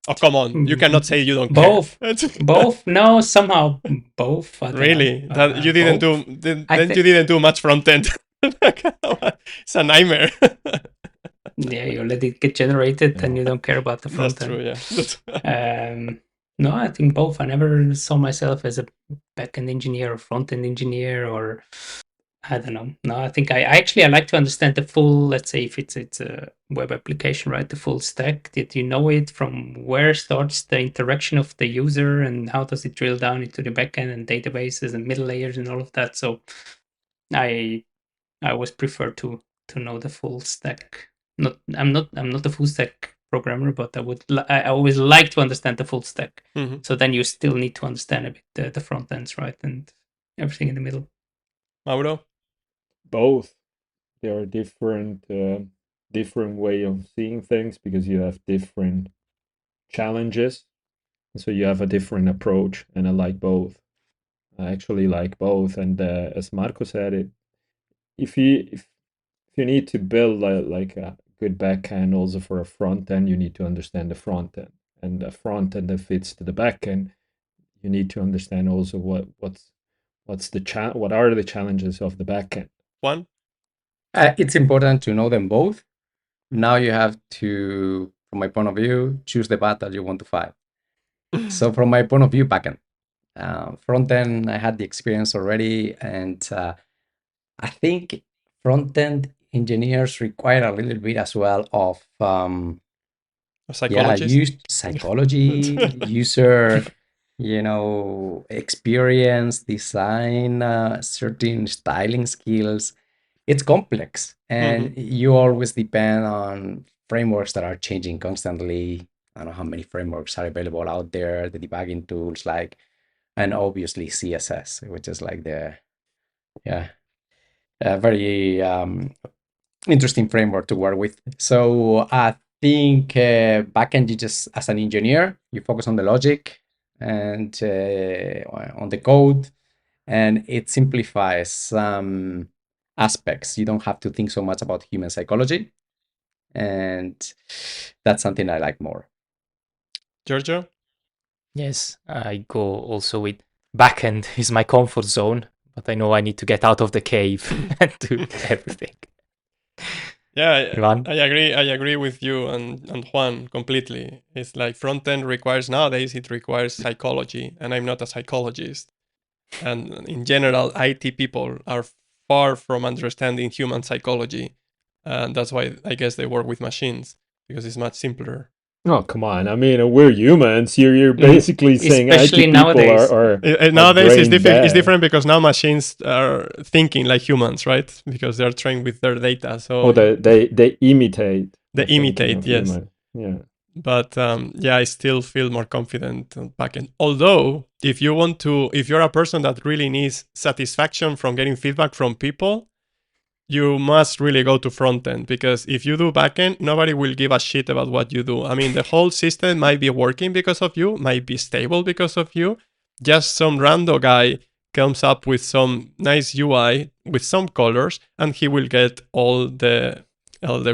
Oh, come on. You cannot say you don't Both. care. Both? No, somehow both. Really? You didn't both. you didn't do much frontend. It's a nightmare. Yeah, you let it get generated and you don't care about the front That's end. true, yeah. No, I think both. I never saw myself as a backend engineer or front-end engineer, or I don't know. No, I think I like to understand the full, let's say if it's a web application, right? The full stack. Did you know it from where starts the interaction of the user and how does it drill down into the backend and databases and middle layers and all of that? So I always prefer to know the full stack. I'm not a full stack programmer, but I always like to understand the full stack. Mm-hmm. So then you still need to understand a bit the front ends, right, and everything in the middle. Mauro? Both. They are different way of seeing things because you have different challenges, and so you have a different approach. And I like both. I actually like both. And as Marco said, if you need to build like a good backend also for a front end, you need to understand the front end, and the front end that fits to the backend, you need to understand also what are the challenges of the backend. Juan? It's important to know them both. Now you have to, from my point of view, choose the battle you want to fight. So from my point of view, backend. Front end, I had the experience already, and I think front end engineers require a little bit as well of psychology, user, experience, design, certain styling skills. It's complex, and you always depend on frameworks that are changing constantly. I don't know how many frameworks are available out there, the debugging tools and obviously CSS, which is like very interesting framework to work with. So I think backend, you just, as an engineer, you focus on the logic and on the code, and it simplifies some aspects. You don't have to think so much about human psychology, and that's something I like more. Giorgio? Yes, I go also with backend is my comfort zone, but I know I need to get out of the cave and do everything. Yeah, Juan? I agree with you and Juan completely. It's like front end nowadays it requires psychology, and I'm not a psychologist. And in general, IT people are far from understanding human psychology. And that's why I guess they work with machines, because it's much simpler. Oh, come on. I mean, we're humans. You're basically saying IT Especially people nowadays. are Nowadays it's brain different. It's dead. different because now machines are thinking like humans, right? Because they're trained with their data. So Oh, they imitate. they the thinking imitate, of yes. human. Yeah. But yeah, I still feel more confident on backend. Although, if you're a person that really needs satisfaction from getting feedback from people, you must really go to frontend, because if you do backend, nobody will give a shit about what you do. I mean, the whole system might be working because of you, might be stable because of you. Just some rando guy comes up with some nice UI with some colors, and he will get all the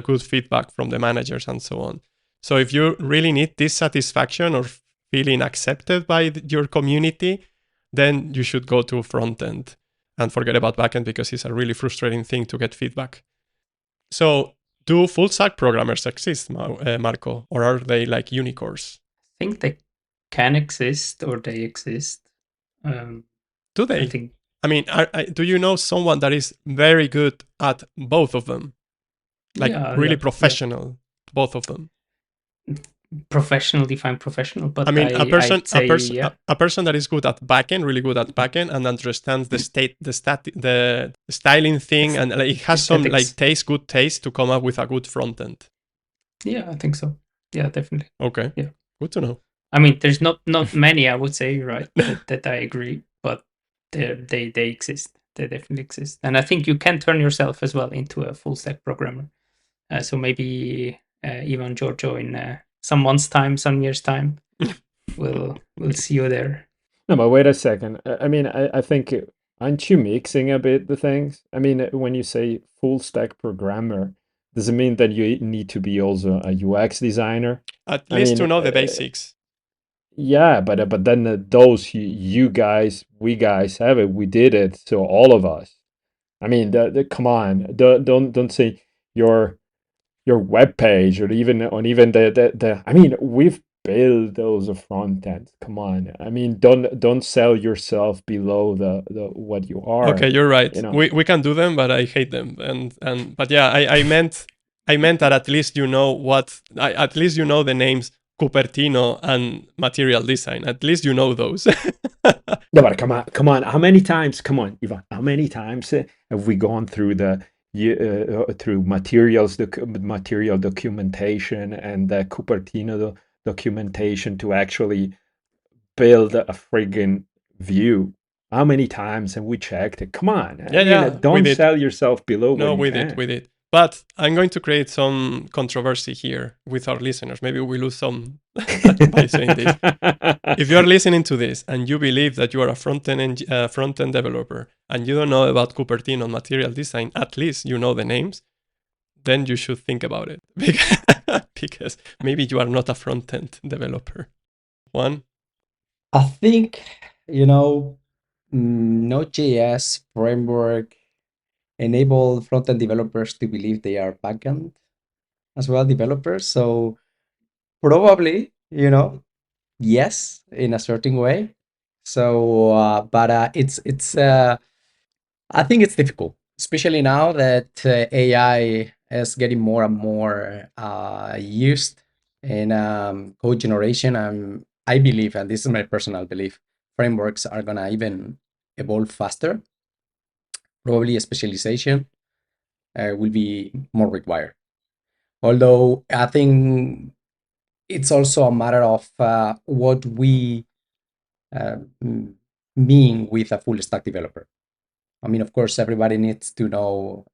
good feedback from the managers and so on. So if you really need this satisfaction or feeling accepted by your community, then you should go to frontend and forget about backend, because it's a really frustrating thing to get feedback. So do full stack programmers exist, Marco, or are they like unicorns? I think they can exist, or they exist. Do they? I think. I mean, do you know someone that is very good at both of them? Like really professional, both of them. Professional, define professional, but I mean, a person that is good at backend, really good at backend, and understands the styling thing, and like, it has some like good taste to come up with a good front end. Yeah, I think so. Yeah, definitely. Okay. Yeah, good to know. I mean, there's not many, I would say, right? that I agree, but they exist. They definitely exist, and I think you can turn yourself as well into a full stack programmer. So maybe even Giorgio in some months' time, some years' time, we'll see you there. No, but wait a second. I mean, I think, aren't you mixing a bit the things? I mean, when you say full stack programmer, does it mean that you need to be also a UX designer? At least to know the basics. Yeah, but then those we guys have it. We did it. So all of us. I mean, come on. Don't say your web page or even the. I mean, we've built those front ends. Come on. I mean, don't sell yourself below the what you are. Okay, you're right. You know? We can do them, but I hate them. And but yeah, I meant that at least you know at least you know the names Cupertino and material design. At least you know those. No, but come on. How many times? Come on, Ivan. How many times have we gone through through material documentation and the Cupertino documentation to actually build a friggin' view? How many times have we checked it? Come on. Don't sell yourself below. No, we did. But I'm going to create some controversy here with our listeners. Maybe we lose some by saying this. If you are listening to this and you believe that you are a front-end developer and you don't know about Cupertino and material design, at least you know the names, then you should think about it. Because maybe you are not a front-end developer. Juan? I think, Node.js framework enable front-end developers to believe they are backend as well developers. So probably, yes, in a certain way. So, but it's I think it's difficult, especially now that AI is getting more and more used in code generation. I believe, and this is my personal belief, frameworks are gonna even evolve faster. Probably a specialization will be more required. Although I think it's also a matter of what we mean with a full stack developer. I mean, of course, everybody needs to know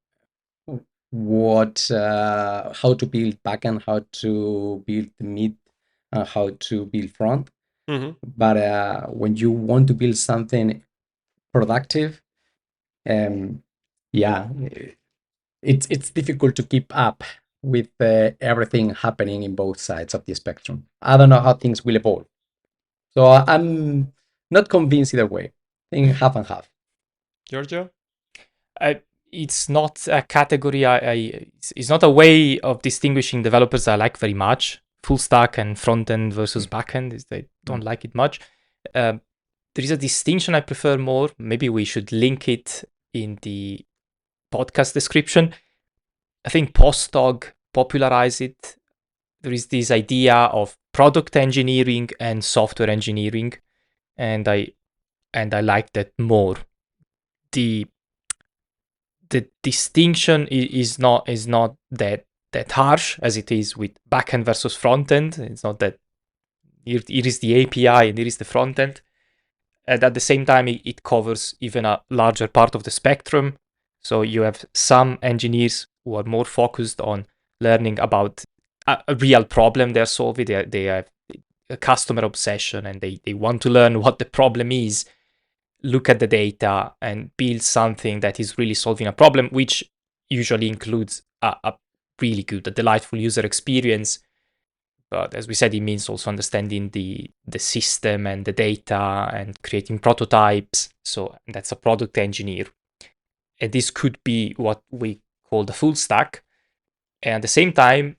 how to build backend, how to build mid, and how to build front. Mm-hmm. But when you want to build something productive, it's difficult to keep up with everything happening in both sides of the spectrum. I don't know how things will evolve. So I'm not convinced either way. I think half and half. Giorgio? It's not a category. It's not a way of distinguishing developers I like very much. Full stack and front end versus back end. I don't like it much. There is a distinction I prefer more. Maybe we should link it in the podcast description. I think Postdoc popularized it. There is this idea of product engineering and software engineering, and I like that more. The distinction is not that harsh as it is with backend versus frontend. It's not that here is the API and here is the frontend. And at the same time, it covers even a larger part of the spectrum. So you have some engineers who are more focused on learning about a real problem they're solving. They have a customer obsession and they want to learn what the problem is, look at the data and build something that is really solving a problem, which usually includes a really good, a delightful user experience. But as we said, it means also understanding the system and the data and creating prototypes. So that's a product engineer. And this could be what we call the full stack. And at the same time,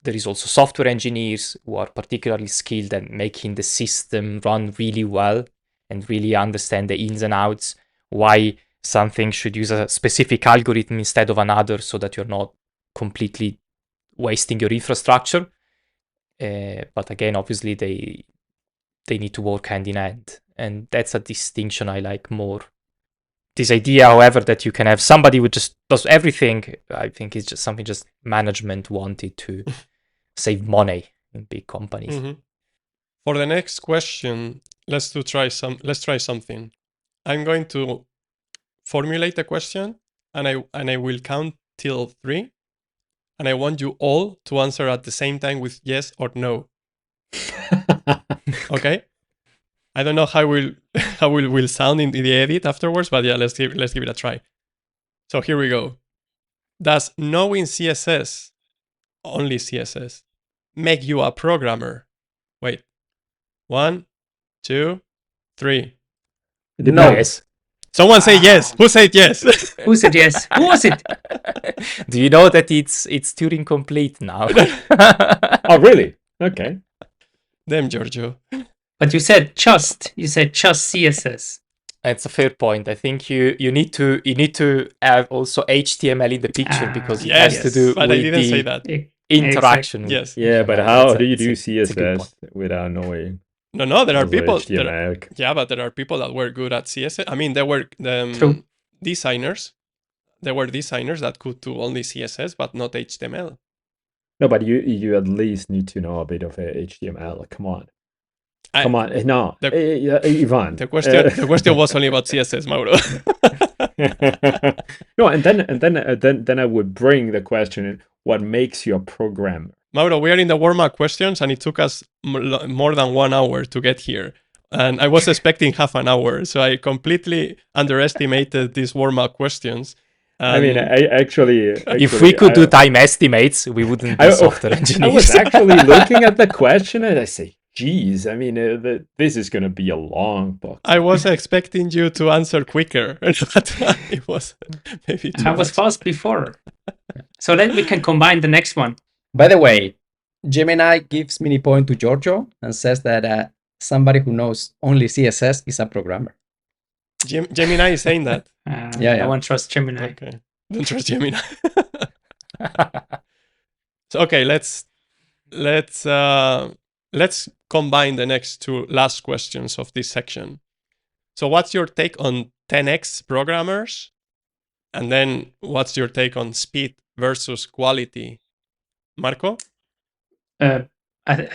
there is also software engineers who are particularly skilled at making the system run really well and really understand the ins and outs, why something should use a specific algorithm instead of another so that you're not completely wasting your infrastructure. But again, obviously, they need to work hand in hand. And that's a distinction I like more. This idea, however, that you can have somebody who just does everything, I think is just something just management wanted to save money in big companies. Mm-hmm. For the next question, let's try something. I'm going to formulate a question, and I will count till 3, and I want you all to answer at the same time with yes or no. Okay? I don't know how will sound in the edit afterwards, but yeah, let's give it a try. So here we go. Does knowing CSS, only CSS, make you a programmer? Wait. 1, 2, 3. No. Yes. Someone say yes. Who said yes? Who said yes? Who was it? Do you know that it's Turing complete now? Oh, really? Okay. Damn, Giorgio. But you said just CSS. That's a fair point. I think you need to have also HTML in the picture because it has to do but with I didn't the say that. interaction. Yes. Yeah, but HTML. how do you It's do a good point. CSS without knowing? No, there are also people. HTML? Yeah, but there are people that were good at CSS. I mean, there were True. designers. There were designers that could do only CSS, but not HTML. No, but you at least need to know a bit of HTML. Come on. Come on. No. Ivan. The question was only about CSS, Mauro. No, and then I would bring the question in, what makes you a programmer? Mauro, we are in the warm-up questions, and it took us more than 1 hour to get here. And I was expecting half an hour, so I completely underestimated these warm-up questions. I mean, I actually if we could do time estimates, we wouldn't be software engineers. I was actually looking at the question, and I say, geez, I mean, this is going to be a long book. I was expecting you to answer quicker, but it was maybe too I was fast before. So then we can combine the next one. By the way, Gemini gives mini point to Giorgio and says that somebody who knows only CSS is a programmer. Gemini is saying that. Yeah. I won't trust Gemini. Okay, don't trust Gemini. So okay, let's combine the next 2 last questions of this section. So what's your take on 10x programmers? And then what's your take on speed versus quality? Marco? I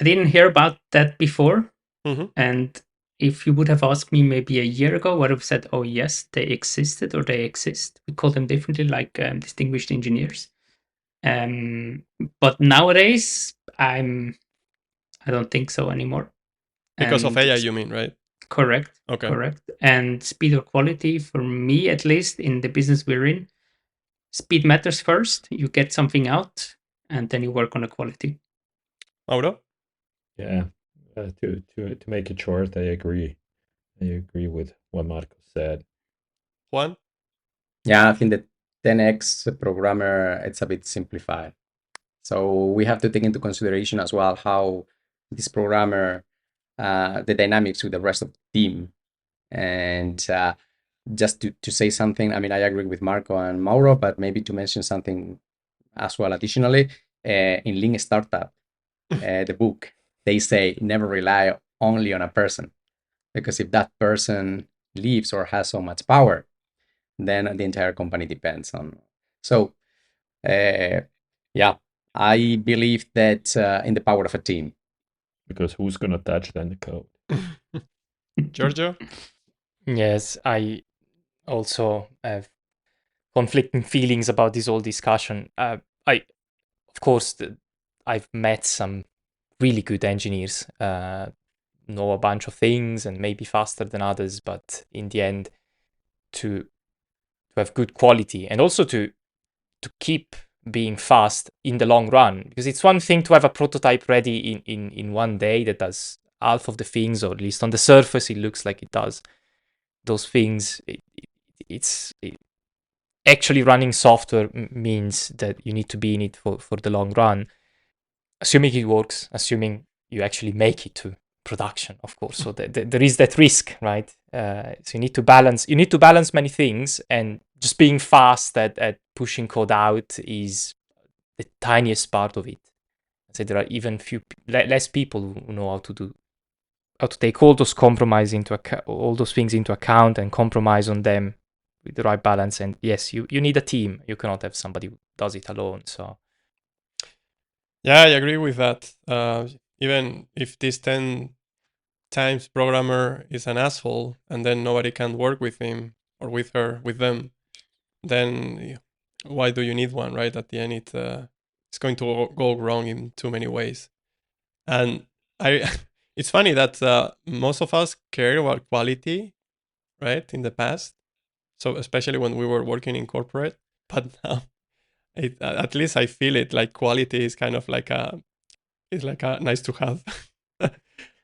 didn't hear about that before. Mm-hmm. And if you would have asked me maybe a year ago, I would have said, oh yes, they existed or they exist. We call them differently, like distinguished engineers. But nowadays, I don't think so anymore. Because of AI, you mean, right? Correct. Okay. Correct. And speed or quality, for me at least, in the business we're in, speed matters first. You get something out, and then you work on the quality. Mauro? Yeah. To make it short, I agree. I agree with what Marco said. Juan? Yeah, I think the 10x programmer, it's a bit simplified. So we have to take into consideration as well how this programmer, the dynamics with the rest of the team. And just to say something, I mean, I agree with Marco and Mauro, but maybe to mention something as well. Additionally, in Lean Startup, the book, they say never rely only on a person, because if that person leaves or has so much power, then the entire company depends on. So, yeah, I believe that in the power of a team. Because who's going to touch then the code? Giorgio? Yes, I also have conflicting feelings about this whole discussion. Of course, I've met some really good engineers, know a bunch of things and maybe faster than others, but in the end, to have good quality and also to keep being fast in the long run, because it's one thing to have a prototype ready in one day that does half of the things, or at least on the surface it looks like it does those things. Actually running software means that you need to be in it for the long run, assuming it works, assuming you actually make it to production, of course. So there is that risk, right? So you need to balance many things, and just being fast at pushing code out is the tiniest part of it. I say there are even less people who know how to take all those all those things into account and compromise on them with the right balance. And yes, you need a team. You cannot have somebody who does it alone. So yeah, I agree with that. Even if this 10 times programmer is an asshole and then nobody can work with him or with her, with them, then why do you need one, right? At the end, it's going to go wrong in too many ways. And it's funny that most of us care about quality, right, in the past. So especially when we were working in corporate, but now, at least I feel it like quality is kind of like it's like a nice to have.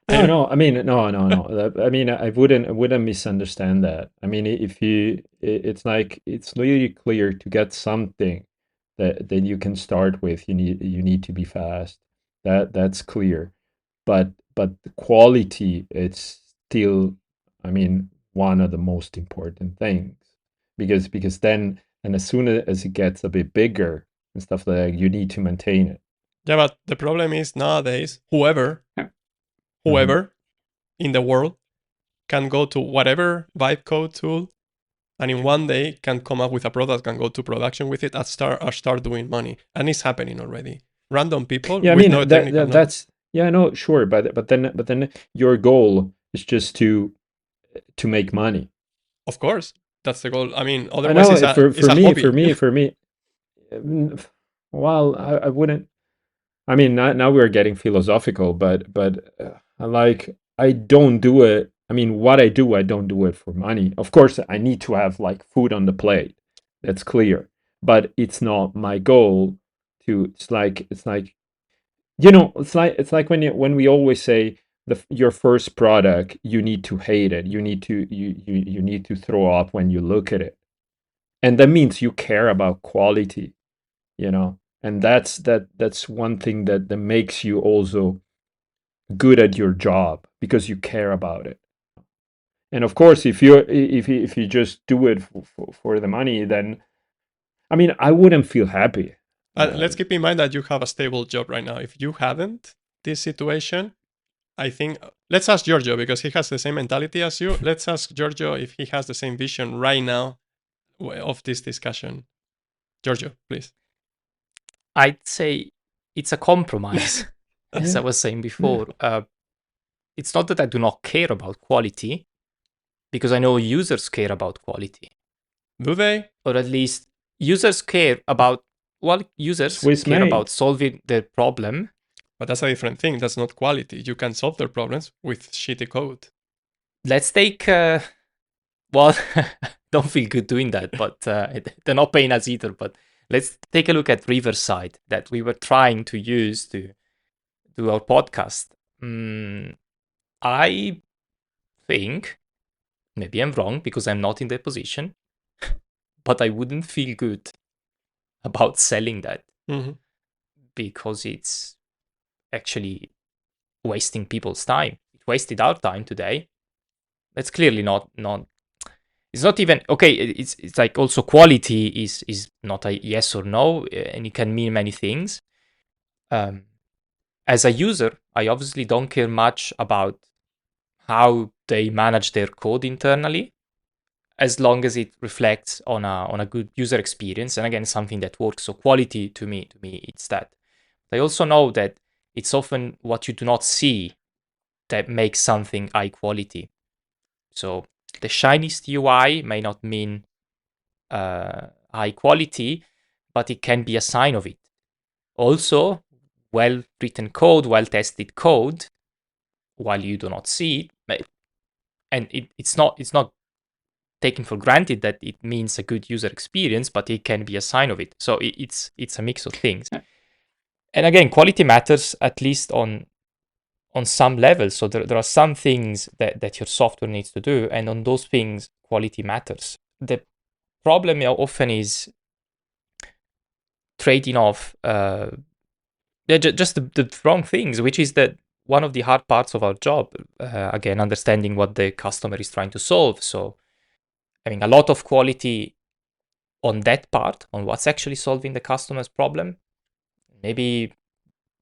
No. I mean, no. I mean, I wouldn't misunderstand that. I mean, it's like it's really clear to get something that you can start with. You need to be fast. That's clear, but the quality, it's still, I mean, one of the most important things, because then, and as soon as it gets a bit bigger and stuff like that, you need to maintain it. Yeah, but the problem is nowadays, whoever in the world can go to whatever vibe code tool and in one day can come up with a product, can go to production with it and start doing money. And it's happening already. Random people Yeah, I with mean, no technical knowledge. that's, yeah, no, sure, but then your goal is just to make money. Of course, that's the goal. I mean, I otherwise know, it's for a me, hobby. well, I wouldn't. I mean, now we're getting philosophical, but like, I don't do it. I mean, what I don't do it for money. Of course, I need to have like food on the plate. That's clear. But it's not my goal to. It's like it's like when we always say your first product, you need to hate it. You need to you need to throw up when you look at it, and that means you care about quality. And that's one thing that makes you also good at your job, because you care about it. And of course, if you just do it for the money, then, I mean, I wouldn't feel happy. Let's keep in mind that you have a stable job right now. If you hadn't this situation, I think let's ask Giorgio because he has the same mentality as you. Let's ask Giorgio if he has the same vision right now of this discussion. Giorgio, please. I'd say it's a compromise, as Yeah. I was saying before. It's not that I do not care about quality, because I know users care about quality. Do they? Or at least users care about, users Swiss care made. about solving their problem. But that's a different thing. That's not quality. You can solve their problems with shitty code. Let's take, don't feel good doing that, but they're not paying us either. But let's take a look at Riverside that we were trying to use to do our podcast. I think, maybe I'm wrong because I'm not in that position, but I wouldn't feel good about selling that because it's actually wasting people's time. It wasted our time today. That's clearly not it's not even okay. It's like also quality is not a yes or no, and it can mean many things. As a user, I obviously don't care much about how they manage their code internally, as long as it reflects on a good user experience, and again, something that works. So quality to me, it's that. I also know that it's often what you do not see that makes something high quality. So the shiniest UI may not mean high quality, but it can be a sign of it. Also, well-written code, well-tested code, while you do not see it, and it's not taken for granted that it means a good user experience, but it can be a sign of it. So it's a mix of things. And again, quality matters at least on some level. So there are some things that your software needs to do, and on those things, quality matters. The problem often is trading off just the wrong things, which is that one of the hard parts of our job, again, understanding what the customer is trying to solve. So having a lot of quality on that part, on what's actually solving the customer's problem, maybe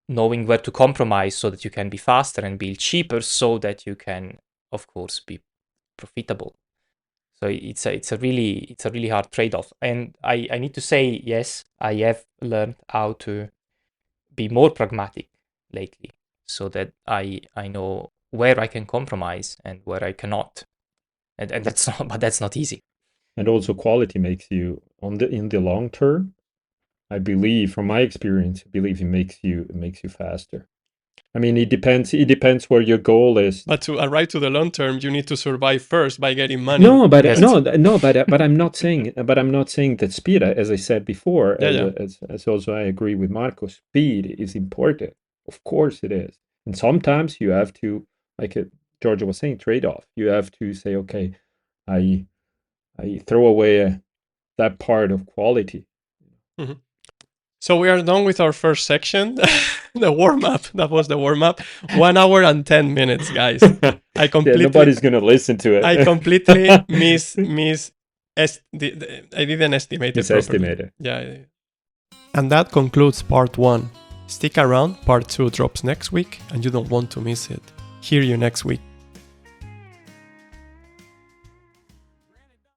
knowing where to compromise so that you can be faster and build cheaper so that you can, of course, be profitable. So it's a really hard trade-off. And I need to say, yes, I have learned how to be more pragmatic lately, so that I know where I can compromise and where I cannot. And that's not easy. And also quality makes you in the long term, I believe, from my experience, it makes you faster. I mean, it depends where your goal is. But to arrive to the long term, you need to survive first by getting money. But I'm not saying that speed, as I said before, as also I agree with Marco, speed is important. Of course it is. And sometimes you have to, like Giorgio was saying, trade off. You have to say, okay, I throw away that part of quality. Mm-hmm. So we are done with our first section, the warm-up. That was the warm-up. 1 hour and 10 minutes, guys. Nobody's going to listen to it. I completely I didn't estimate it properly. Yeah. And that concludes part 1. Stick around, part 2 drops next week, and you don't want to miss it. Hear you next week.